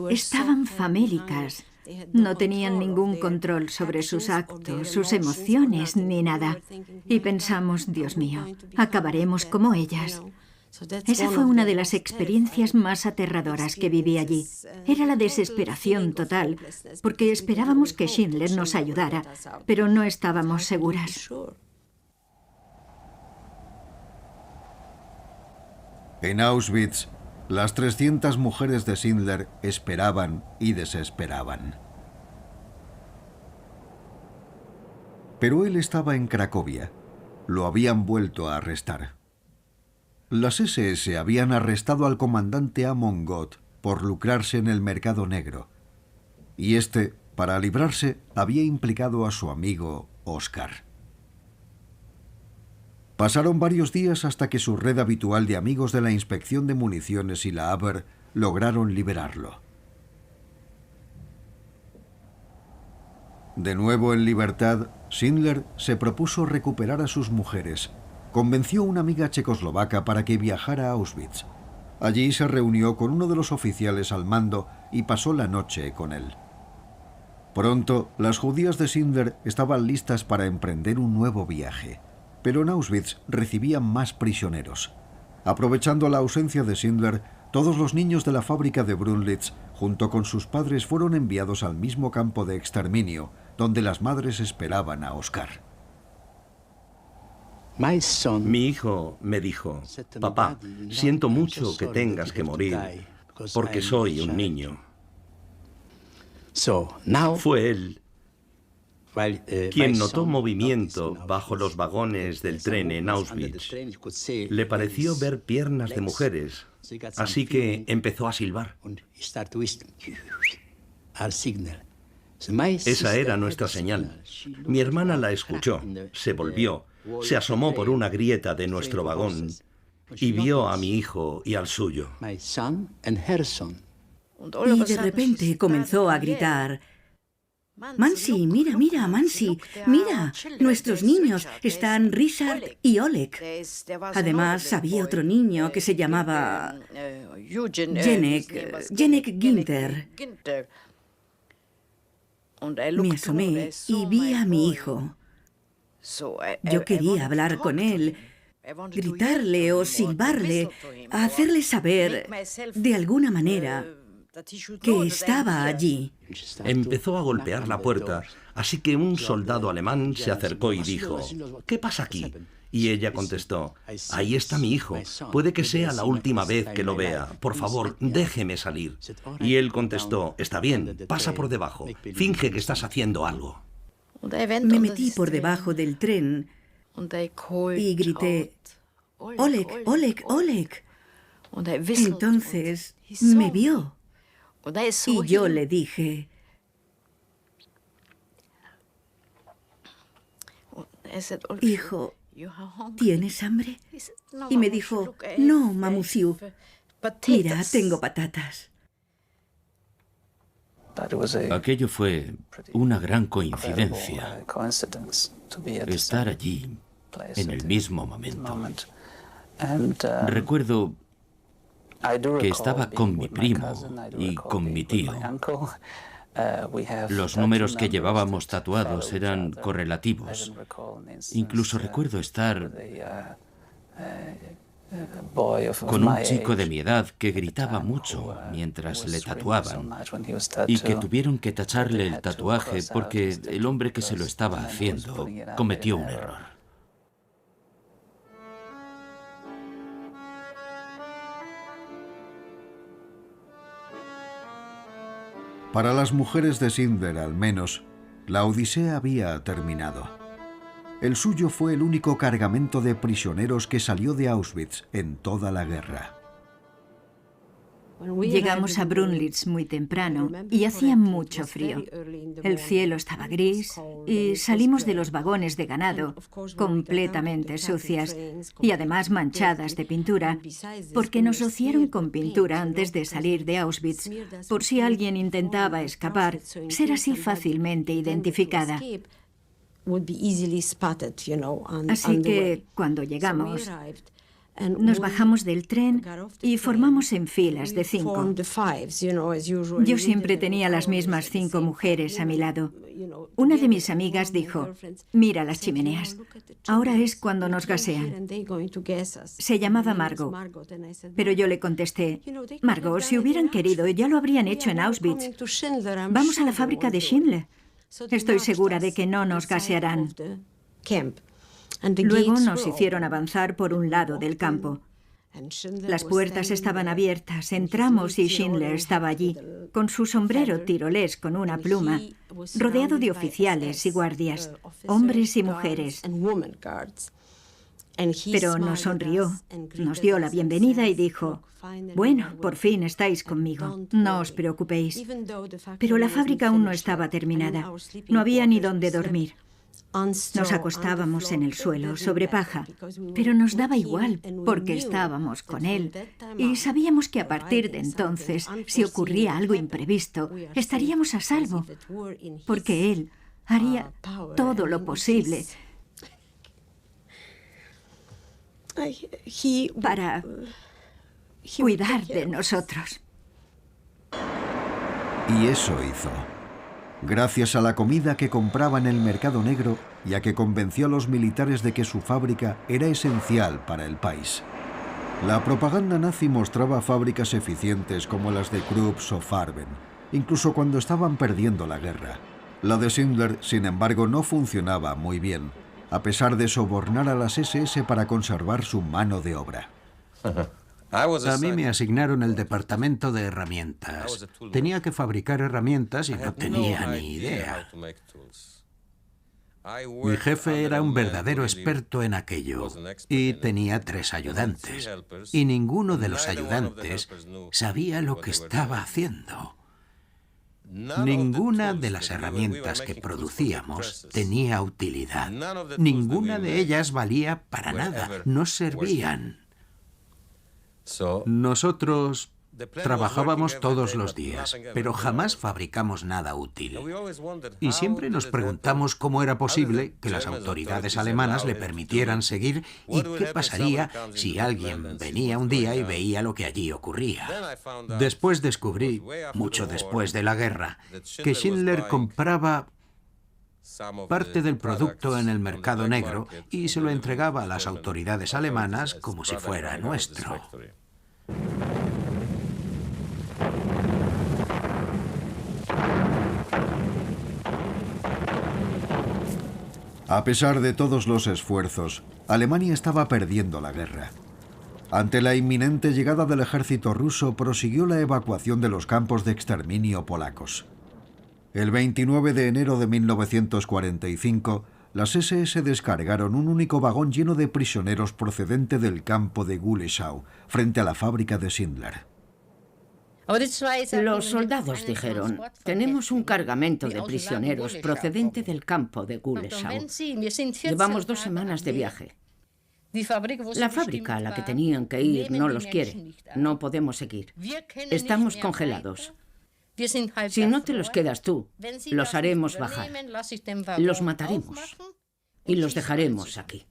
I: Estaban famélicas. No tenían ningún control sobre sus actos, sus emociones, ni nada. Y pensamos, Dios mío, acabaremos como ellas. Esa fue una de las experiencias más aterradoras que viví allí. Era la desesperación total, porque esperábamos que Schindler nos ayudara, pero no estábamos seguras.
B: En Auschwitz, las 300 mujeres de Schindler esperaban y desesperaban. Pero él estaba en Cracovia. Lo habían vuelto a arrestar. Las SS habían arrestado al comandante Amon Goth por lucrarse en el mercado negro. Y este, para librarse, había implicado a su amigo Oscar. Pasaron varios días hasta que su red habitual de amigos de la inspección de municiones y la Abwehr lograron liberarlo. De nuevo en libertad, Schindler se propuso recuperar a sus mujeres. Convenció a una amiga checoslovaca para que viajara a Auschwitz. Allí se reunió con uno de los oficiales al mando y pasó la noche con él. Pronto, las judías de Schindler estaban listas para emprender un nuevo viaje. Pero en Auschwitz recibían más prisioneros. Aprovechando la ausencia de Schindler, todos los niños de la fábrica de Brunlitz, junto con sus padres, fueron enviados al mismo campo de exterminio, donde las madres esperaban a Oscar.
H: Mi hijo me dijo, papá, siento mucho que tengas que morir, porque soy un niño. Fue él quien notó movimiento bajo los vagones del tren en Auschwitz. Le pareció ver piernas de mujeres, así que empezó a silbar. Esa era nuestra señal. Mi hermana la escuchó, se volvió, se asomó por una grieta de nuestro vagón y vio a mi hijo y al suyo.
A: Y de repente comenzó a gritar: Mansi, mira, mira, Mansi, mira, nuestros niños están Richard y Oleg. Además, había otro niño que se llamaba Jenek Ginter. Me asomé y vi a mi hijo. Yo quería hablar con él, gritarle o silbarle, hacerle saber, de alguna manera, que estaba allí.
H: Empezó a golpear la puerta, así que un soldado alemán se acercó y dijo, ¿qué pasa aquí? Y ella contestó, ahí está mi hijo, puede que sea la última vez que lo vea, por favor, déjeme salir. Y él contestó, está bien, pasa por debajo, finge que estás haciendo algo.
A: Me metí por debajo del tren y grité, Oleg, Oleg, Oleg. Entonces me vio. Y yo le dije, hijo, ¿tienes hambre? Y me dijo, no, mamusiu, mira, tengo patatas.
C: Aquello fue una gran coincidencia, estar allí en el mismo momento. Recuerdo que estaba con mi primo y con mi tío. Los números que llevábamos tatuados eran correlativos. Incluso recuerdo estar con un chico de mi edad que gritaba mucho mientras le tatuaban y que tuvieron que tacharle el tatuaje porque el hombre que se lo estaba haciendo cometió un error.
B: Para las mujeres de Schindler, al menos, la odisea había terminado. El suyo fue el único cargamento de prisioneros que salió de Auschwitz en toda la guerra.
I: Llegamos a Brunlitz muy temprano y hacía mucho frío. El cielo estaba gris y salimos de los vagones de ganado completamente sucias y además manchadas de pintura, porque nos rociaron con pintura antes de salir de Auschwitz, por si alguien intentaba escapar, ser así fácilmente identificada. Así que cuando llegamos, nos bajamos del tren y formamos en filas de 5. Yo siempre tenía las mismas 5 mujeres a mi lado. Una de mis amigas dijo, mira las chimeneas, ahora es cuando nos gasean. Se llamaba Margot, pero yo le contesté, Margot, si hubieran querido ya lo habrían hecho en Auschwitz. Vamos a la fábrica de Schindler. Estoy segura de que no nos gasearán. Luego nos hicieron avanzar por un lado del campo. Las puertas estaban abiertas, entramos y Schindler estaba allí, con su sombrero tirolés con una pluma, rodeado de oficiales y guardias, hombres y mujeres. Pero nos sonrió, nos dio la bienvenida y dijo, bueno, por fin estáis conmigo, no os preocupéis. Pero la fábrica aún no estaba terminada, no había ni dónde dormir. Nos acostábamos en el suelo, sobre paja, pero nos daba igual, porque estábamos con él, y sabíamos que a partir de entonces, si ocurría algo imprevisto, estaríamos a salvo, porque él haría todo lo posible para cuidar de nosotros.
B: Y eso hizo. Gracias a la comida que compraba en el mercado negro y a que convenció a los militares de que su fábrica era esencial para el país. La propaganda nazi mostraba fábricas eficientes como las de Krups o Farben, incluso cuando estaban perdiendo la guerra. La de Schindler, sin embargo, no funcionaba muy bien, a pesar de sobornar a las SS para conservar su mano de obra.
E: A mí me asignaron el departamento de herramientas. Tenía que fabricar herramientas y no tenía ni idea. Mi jefe era un verdadero experto en aquello y tenía 3 ayudantes. Y ninguno de los ayudantes sabía lo que estaba haciendo. Ninguna de las herramientas que producíamos tenía utilidad. Ninguna de ellas valía para nada, no servían. Nosotros trabajábamos todos los días, pero jamás fabricamos nada útil. Y siempre nos preguntamos cómo era posible que las autoridades alemanas le permitieran seguir y qué pasaría si alguien venía un día y veía lo que allí ocurría. Después descubrí, mucho después de la guerra, que Schindler compraba parte del producto en el mercado negro y se lo entregaba a las autoridades alemanas como si fuera nuestro.
B: A pesar de todos los esfuerzos, Alemania estaba perdiendo la guerra. Ante la inminente llegada del ejército ruso, prosiguió la evacuación de los campos de exterminio polacos. El 29 de enero de 1945, las SS descargaron un único vagón lleno de prisioneros procedente del campo de Guleschau, frente a la fábrica de Schindler.
G: Los soldados dijeron, tenemos un cargamento de prisioneros procedente del campo de Guleschau. Llevamos 2 semanas de viaje. La fábrica a la que tenían que ir no los quiere. No podemos seguir. Estamos congelados. Si no te los quedas tú, los haremos bajar. Los mataremos y los dejaremos aquí.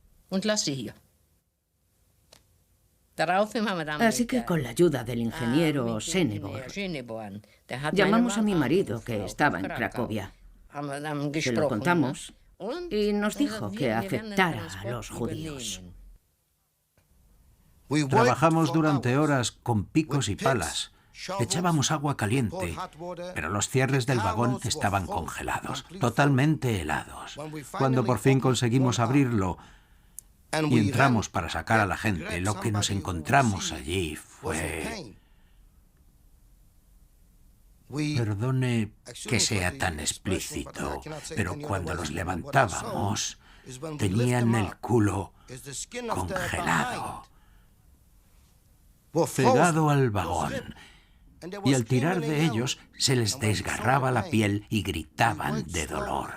G: Así que con la ayuda del ingeniero Senneborn, llamamos a mi marido que estaba en Cracovia. Se lo contamos y nos dijo que aceptara a los judíos.
E: Trabajamos durante horas con picos y palas. Echábamos agua caliente, pero los cierres del vagón estaban congelados, totalmente helados. Cuando por fin conseguimos abrirlo y entramos para sacar a la gente, lo que nos encontramos allí fue... Perdone que sea tan explícito, pero cuando los levantábamos, tenían el culo congelado, pegado al vagón. y al tirar de ellos se les desgarraba la piel y gritaban de dolor.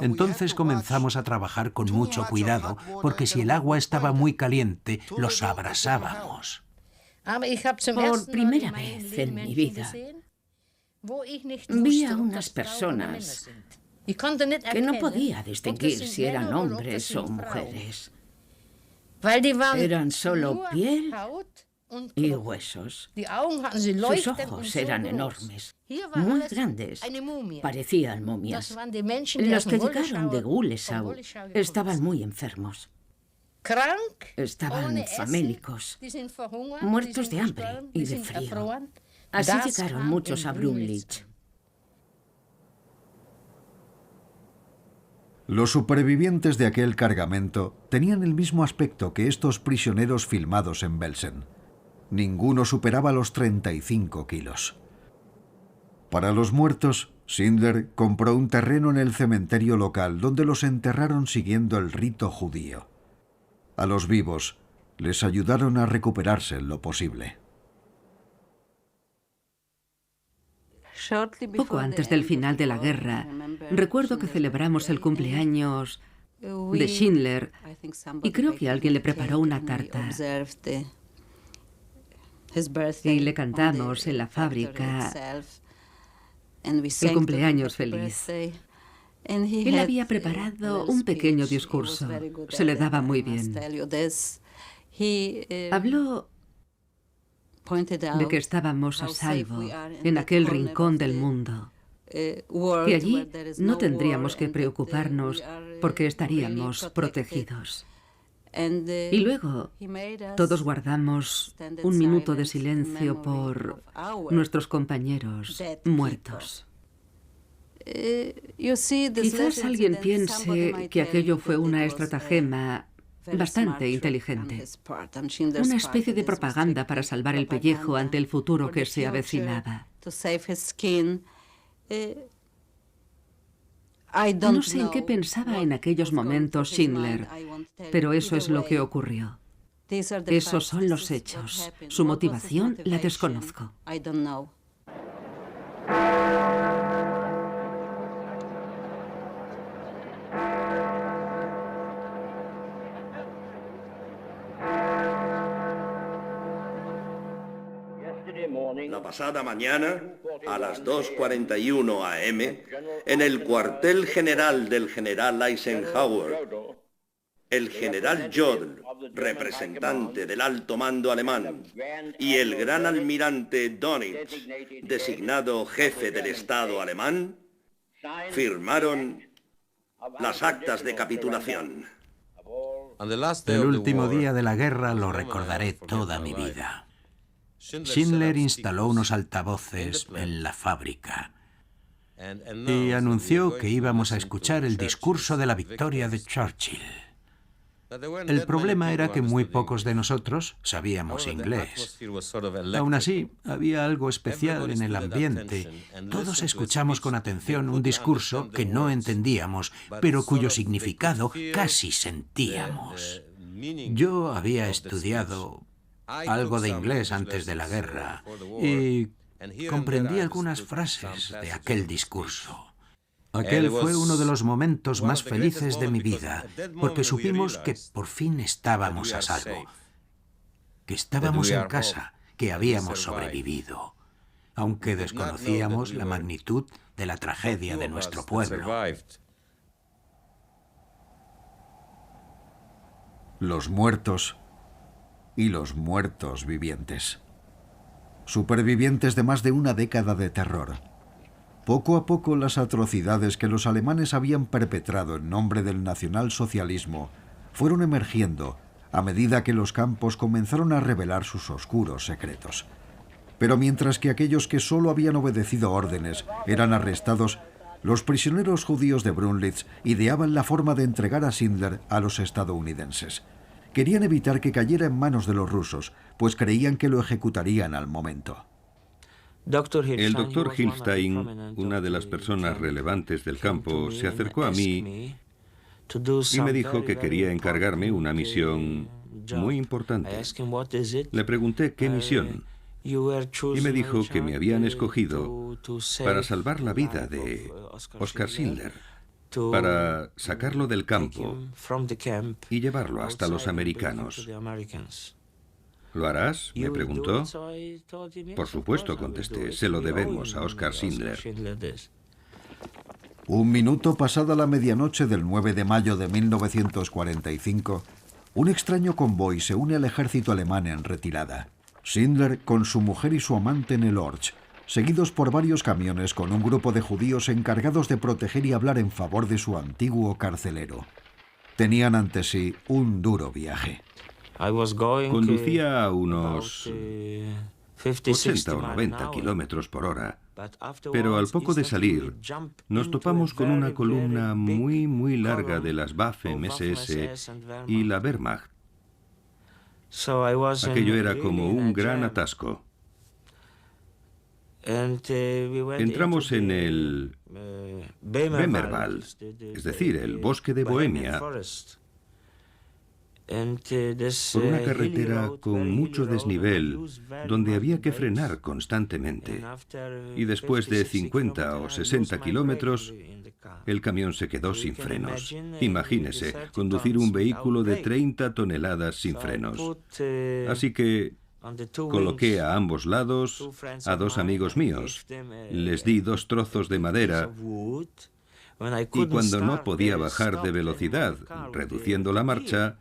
E: Entonces comenzamos a trabajar con mucho cuidado, porque si el agua estaba muy caliente, los abrasábamos.
G: Por primera vez en mi vida vi a unas personas que no podía distinguir si eran hombres o mujeres. Eran solo piel y huesos. Sus ojos eran enormes, muy grandes, parecían momias. Los que llegaron de Gulesau estaban muy enfermos. Estaban famélicos, muertos de hambre y de frío. Así llegaron muchos a Brunlich.
B: Los supervivientes de aquel cargamento tenían el mismo aspecto que estos prisioneros filmados en Belsen. Ninguno superaba los 35 kilos. Para los muertos, Schindler compró un terreno en el cementerio local donde los enterraron siguiendo el rito judío. A los vivos les ayudaron a recuperarse en lo posible.
D: Poco antes del final de la guerra, recuerdo que celebramos el cumpleaños de Schindler y creo que alguien le preparó una tarta. Y le cantamos en la fábrica el cumpleaños feliz. Él había preparado un pequeño discurso. Se le daba muy bien. Habló de que estábamos a salvo en aquel rincón del mundo, que allí no tendríamos que preocuparnos porque estaríamos protegidos. Y luego todos guardamos un minuto de silencio por nuestros compañeros muertos. Quizás alguien piense que aquello fue una estratagema bastante inteligente, una especie de propaganda para salvar el pellejo ante el futuro que se avecinaba. No sé en qué pensaba en aquellos momentos Schindler, pero eso es lo que ocurrió. Esos son los hechos. Su motivación la desconozco.
J: La pasada mañana, a las 2:41 a.m., en el cuartel general del general Eisenhower, el general Jodl, representante del alto mando alemán, y el gran almirante Dönitz, designado jefe del Estado alemán, firmaron las actas de capitulación.
E: El último día de la guerra lo recordaré toda mi vida. Schindler instaló unos altavoces en la fábrica y anunció que íbamos a escuchar el discurso de la victoria de Churchill. El problema era que muy pocos de nosotros sabíamos inglés. Aún así, había algo especial en el ambiente. Todos escuchamos con atención un discurso que no entendíamos, pero cuyo significado casi sentíamos. Yo había estudiado algo de inglés antes de la guerra y comprendí algunas frases de aquel discurso. Aquel fue uno de los momentos más felices de mi vida, porque supimos que por fin estábamos a salvo, que estábamos en casa, que habíamos sobrevivido, aunque desconocíamos la magnitud de la tragedia de nuestro pueblo.
B: Los muertos y los muertos vivientes. Supervivientes de más de una década de terror. Poco a poco las atrocidades que los alemanes habían perpetrado en nombre del nacionalsocialismo fueron emergiendo a medida que los campos comenzaron a revelar sus oscuros secretos. Pero mientras que aquellos que solo habían obedecido órdenes eran arrestados, los prisioneros judíos de Brunlich ideaban la forma de entregar a Schindler a los estadounidenses. Querían evitar que cayera en manos de los rusos, pues creían que lo ejecutarían al momento.
F: El doctor Hilstein, una de las personas relevantes del campo, se acercó a mí y me dijo que quería encargarme una misión muy importante. Le pregunté qué misión y me dijo que me habían escogido para salvar la vida de Oskar Schindler, para sacarlo del campo y llevarlo hasta los americanos. ¿Lo harás?, me preguntó. Por supuesto, contesté, se lo debemos a Oskar Schindler.
B: Un minuto pasada la medianoche del 9 de mayo de 1945, un extraño convoy se une al ejército alemán en retirada. Schindler con su mujer y su amante en el Orch, seguidos por varios camiones con un grupo de judíos encargados de proteger y hablar en favor de su antiguo carcelero. Tenían ante sí un duro viaje.
F: Conducía a unos 80 o 90 kilómetros por hora, pero al poco de salir nos topamos con una columna muy larga de las Waffen-SS y la Wehrmacht. Aquello era como un gran atasco. Entramos en el Böhmerwald, es decir, el bosque de Bohemia, por una carretera con mucho desnivel, donde había que frenar constantemente. Y después de 50 o 60 kilómetros, el camión se quedó sin frenos. Imagínese, conducir un vehículo de 30 toneladas sin frenos. Así que coloqué a ambos lados a dos amigos míos. Les di 2 trozos de madera y cuando no podía bajar de velocidad, reduciendo la marcha,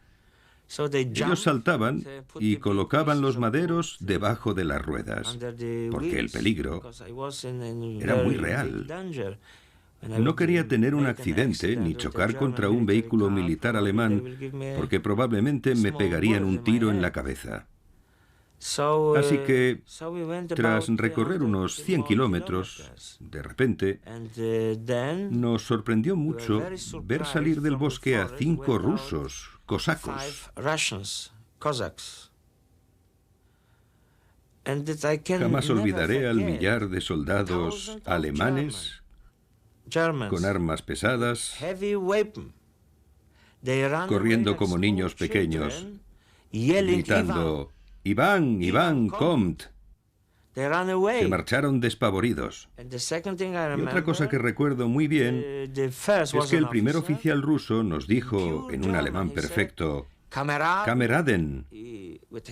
F: ellos saltaban y colocaban los maderos debajo de las ruedas, porque el peligro era muy real. No quería tener un accidente ni chocar contra un vehículo militar alemán, porque probablemente me pegarían un tiro en la cabeza. Así que, tras recorrer unos 100 kilómetros, de repente, nos sorprendió mucho ver salir del bosque a 5 rusos, cosacos. Jamás olvidaré al millar de soldados alemanes con armas pesadas, corriendo como niños pequeños, gritando «Iván, Iván, kommt». Se marcharon despavoridos. Y otra cosa que recuerdo muy bien es que el primer oficial ruso nos dijo en un alemán perfecto «Kameraden».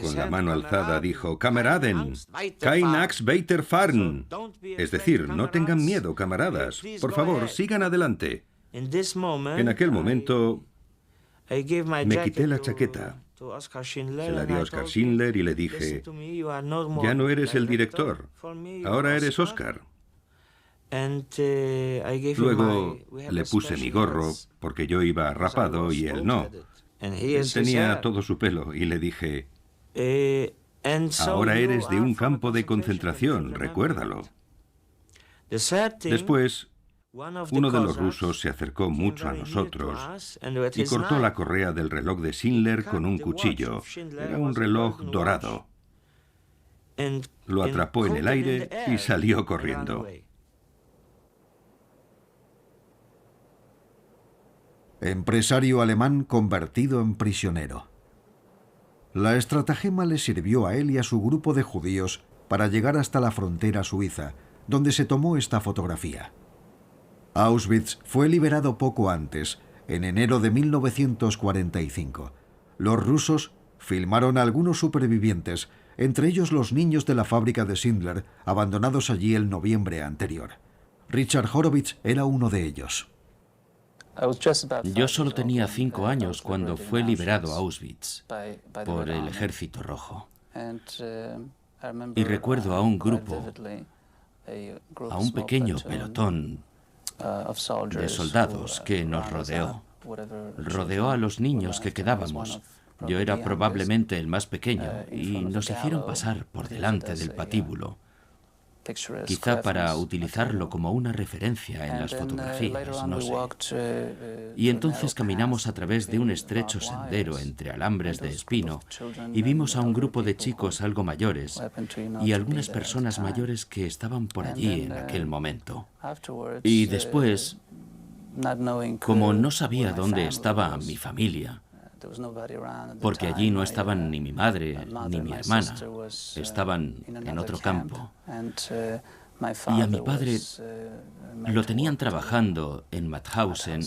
F: Con la mano alzada dijo «Kameraden, kein Axt weiterfahren». Es decir, no tengan miedo, camaradas. Por favor, sigan adelante. En aquel momento me quité la chaqueta. Se la di a Oskar Schindler y le dije, ya no eres el director, ahora eres Oskar. Luego le puse mi gorro, porque yo iba rapado y él no. Él tenía todo su pelo y le dije, ahora eres de un campo de concentración, recuérdalo. Después, uno de los rusos se acercó mucho a nosotros y cortó la correa del reloj de Schindler con un cuchillo. Era un reloj dorado. Lo atrapó en el aire y salió corriendo.
B: Empresario alemán convertido en prisionero. La estratagema le sirvió a él y a su grupo de judíos para llegar hasta la frontera suiza, donde se tomó esta fotografía. Auschwitz fue liberado poco antes, en enero de 1945. Los rusos filmaron a algunos supervivientes, entre ellos los niños de la fábrica de Schindler, abandonados allí el noviembre anterior. Richard Horowitz era uno de ellos.
C: Yo solo tenía 5 años cuando fue liberado Auschwitz por el Ejército Rojo. Y recuerdo a un grupo, a un pequeño pelotón de soldados que nos rodeó. Rodeó a los niños que quedábamos. Yo era probablemente el más pequeño y nos hicieron pasar por delante del patíbulo, quizá para utilizarlo como una referencia en las fotografías, no sé. Y entonces caminamos a través de un estrecho sendero entre alambres de espino y vimos a un grupo de chicos algo mayores y algunas personas mayores que estaban por allí en aquel momento. Y después, como no sabía dónde estaba mi familia, porque allí no estaban ni mi madre ni mi hermana, estaban en otro campo. Y a mi padre lo tenían trabajando en Mauthausen.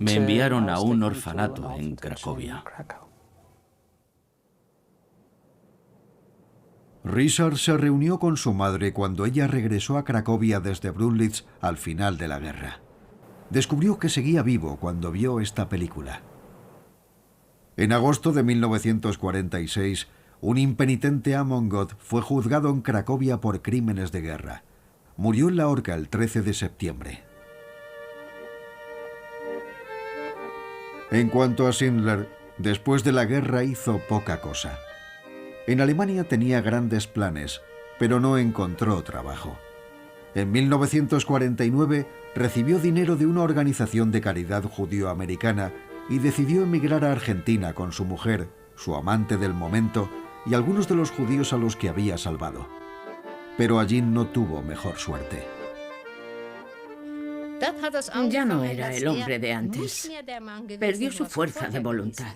C: Me enviaron a un orfanato en Cracovia.
B: Richard se reunió con su madre cuando ella regresó a Cracovia desde Brunlitz al final de la guerra. Descubrió que seguía vivo cuando vio esta película. En agosto de 1946, un impenitente Amon God fue juzgado en Cracovia por crímenes de guerra. Murió en la horca el 13 de septiembre. En cuanto a Schindler, después de la guerra hizo poca cosa. En Alemania tenía grandes planes, pero no encontró trabajo. En 1949 recibió dinero de una organización de caridad judío-americana y decidió emigrar a Argentina con su mujer, su amante del momento y algunos de los judíos a los que había salvado. Pero allí no tuvo mejor suerte.
G: Ya no era el hombre de antes. Perdió su fuerza de voluntad.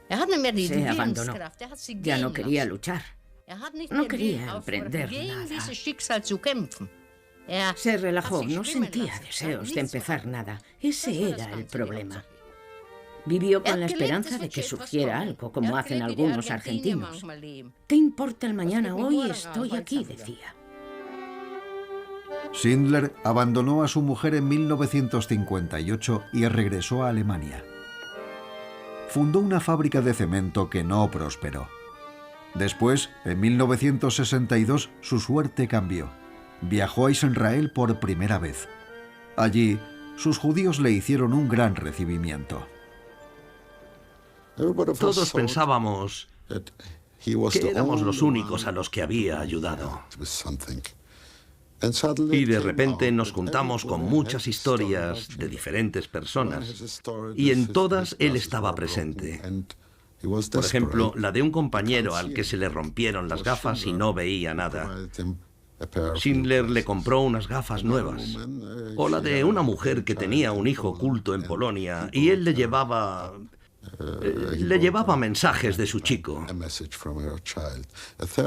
G: Se abandonó. Ya no quería luchar. No quería emprender nada. Se relajó, no sentía deseos de empezar nada. Ese era el problema. Vivió con la esperanza de que surgiera algo, como hacen algunos argentinos. ¿Qué importa el mañana? Hoy estoy aquí, decía.
B: Schindler abandonó a su mujer en 1958 y regresó a Alemania. Fundó una fábrica de cemento que no prosperó. Después, en 1962, su suerte cambió. Viajó a Israel por primera vez. Allí, sus judíos le hicieron un gran recibimiento.
H: Todos pensábamos que éramos los únicos a los que había ayudado. Y de repente nos juntamos con muchas historias de diferentes personas, y en todas él estaba presente. Por ejemplo, la de un compañero al que se le rompieron las gafas y no veía nada. Schindler le compró unas gafas nuevas. O la de una mujer que tenía un hijo oculto en Polonia y él le llevaba mensajes de su chico.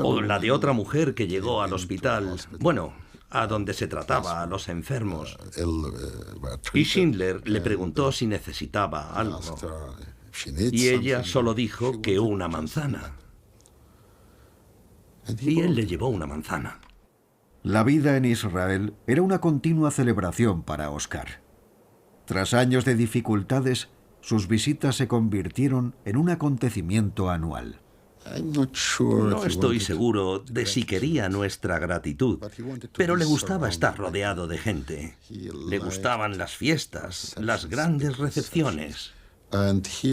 H: O la de otra mujer que llegó al hospital, a donde se trataba a los enfermos. Y Schindler le preguntó si necesitaba algo. Y ella solo dijo que una manzana. Y él le llevó una manzana.
B: La vida en Israel era una continua celebración para Oscar. Tras años de dificultades, sus visitas se convirtieron en un acontecimiento anual.
H: No estoy seguro de si quería nuestra gratitud, pero le gustaba estar rodeado de gente. Le gustaban las fiestas, las grandes recepciones.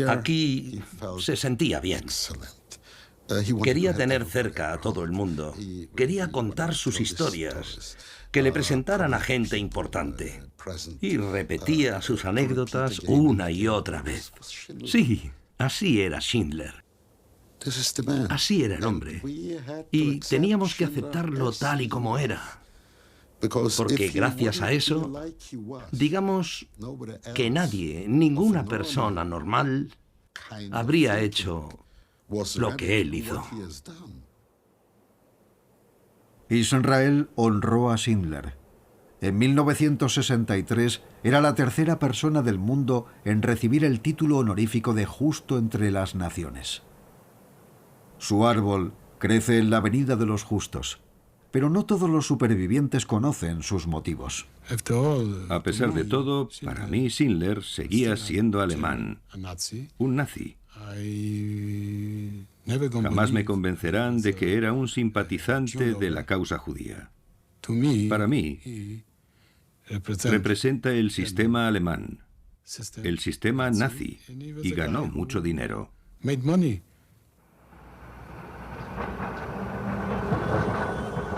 H: Aquí se sentía bien. Quería tener cerca a todo el mundo. Quería contar sus historias, que le presentaran a gente importante. Y repetía sus anécdotas una y otra vez. Sí, así era Schindler. Así era el hombre. Y teníamos que aceptarlo tal y como era. Porque gracias a eso, digamos que nadie, ninguna persona normal, habría hecho lo que él hizo.
B: Israel honró a Schindler. En 1963 era la tercera persona del mundo en recibir el título honorífico de Justo entre las Naciones. Su árbol crece en la Avenida de los Justos, pero no todos los supervivientes conocen sus motivos.
F: A pesar de todo, para mí Schindler seguía siendo alemán, un nazi. Jamás me convencerán de que era un simpatizante de la causa judía. Para mí, representa el sistema alemán, el sistema nazi, y ganó mucho dinero.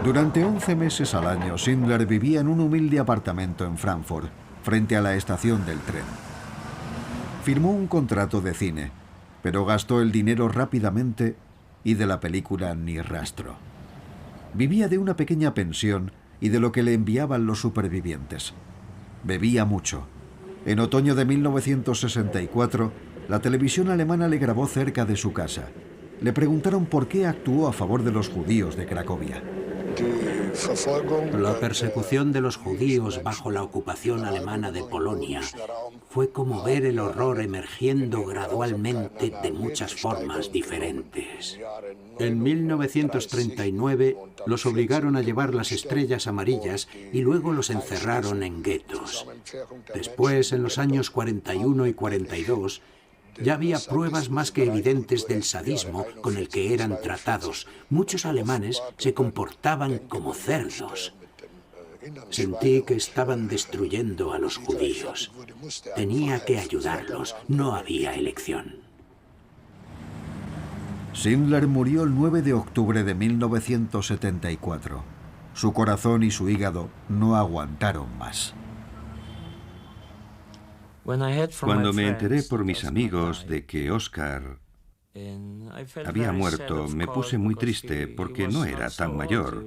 B: Durante 11 meses al año, Schindler vivía en un humilde apartamento en Frankfurt, frente a la estación del tren. Firmó un contrato de cine, pero gastó el dinero rápidamente y de la película ni rastro. Vivía de una pequeña pensión y de lo que le enviaban los supervivientes. Bebía mucho. En otoño de 1964, la televisión alemana le grabó cerca de su casa. Le preguntaron por qué actuó a favor de los judíos de Cracovia.
E: La persecución de los judíos bajo la ocupación alemana de Polonia fue como ver el horror emergiendo gradualmente de muchas formas diferentes. En 1939 los obligaron a llevar las estrellas amarillas y luego los encerraron en guetos. Después, en los años 41 y 42, ya había pruebas más que evidentes del sadismo con el que eran tratados. Muchos alemanes se comportaban como cerdos. Sentí que estaban destruyendo a los judíos. Tenía que ayudarlos, no había elección.
B: Schindler murió el 9 de octubre de 1974. Su corazón y su hígado no aguantaron más.
F: Cuando me enteré por mis amigos de que Oscar había muerto, me puse muy triste porque no era tan mayor.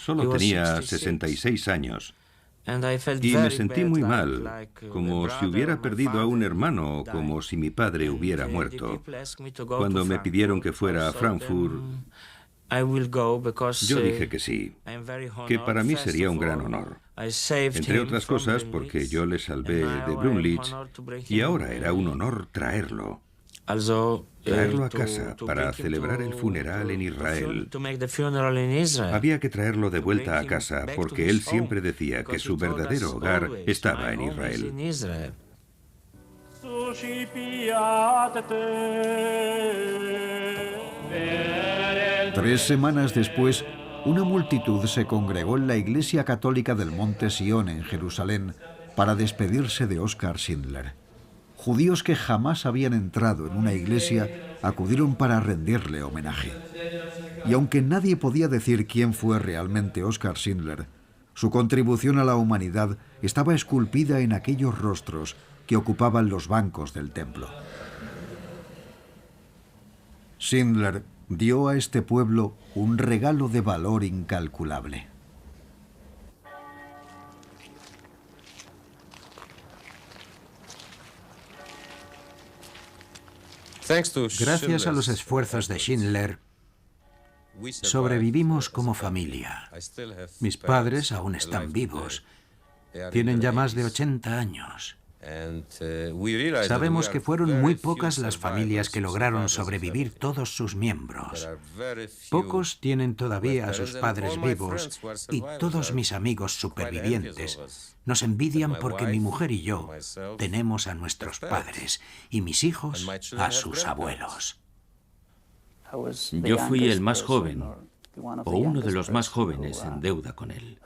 F: Solo tenía 66 años. Y me sentí muy mal, como si hubiera perdido a un hermano o como si mi padre hubiera muerto. Cuando me pidieron que fuera a Frankfurt, yo dije que sí, que para mí sería un gran honor. Entre otras cosas porque yo le salvé de Brunlich y ahora era un honor traerlo. Traerlo a casa para celebrar el funeral en Israel. Había que traerlo de vuelta a casa porque él siempre decía que su verdadero hogar estaba en Israel.
B: 3 semanas después, una multitud se congregó en la Iglesia Católica del Monte Sión en Jerusalén para despedirse de Oskar Schindler. Judíos que jamás habían entrado en una iglesia acudieron para rendirle homenaje. Y aunque nadie podía decir quién fue realmente Oskar Schindler, su contribución a la humanidad estaba esculpida en aquellos rostros que ocupaban los bancos del templo. Schindler dio a este pueblo un regalo de valor incalculable.
E: Gracias a los esfuerzos de Schindler, sobrevivimos como familia. Mis padres aún están vivos. Tienen ya más de 80 años. Sabemos que fueron muy pocas las familias que lograron sobrevivir todos sus miembros. Pocos tienen todavía a sus padres vivos y todos mis amigos supervivientes nos envidian porque mi mujer y yo tenemos a nuestros padres y mis hijos a sus abuelos.
C: Yo fui el más joven, o uno de los más jóvenes en deuda con él.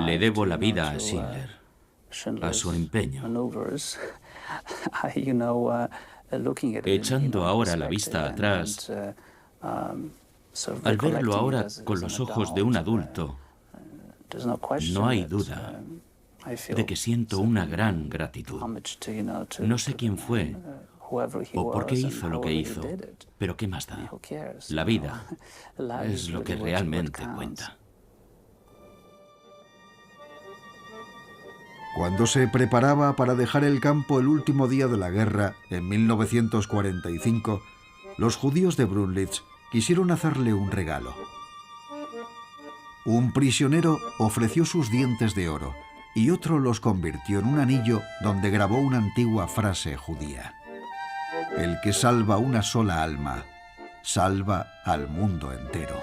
C: Le debo la vida a Schindler, a su empeño. Echando ahora la vista atrás, al verlo ahora con los ojos de un adulto, no hay duda de que siento una gran gratitud. No sé quién fue o por qué hizo lo que hizo, pero ¿qué más da? La vida es lo que realmente cuenta.
B: Cuando se preparaba para dejar el campo el último día de la guerra, en 1945, los judíos de Brunlich quisieron hacerle un regalo. Un prisionero ofreció sus dientes de oro y otro los convirtió en un anillo donde grabó una antigua frase judía: el que salva una sola alma, salva al mundo entero.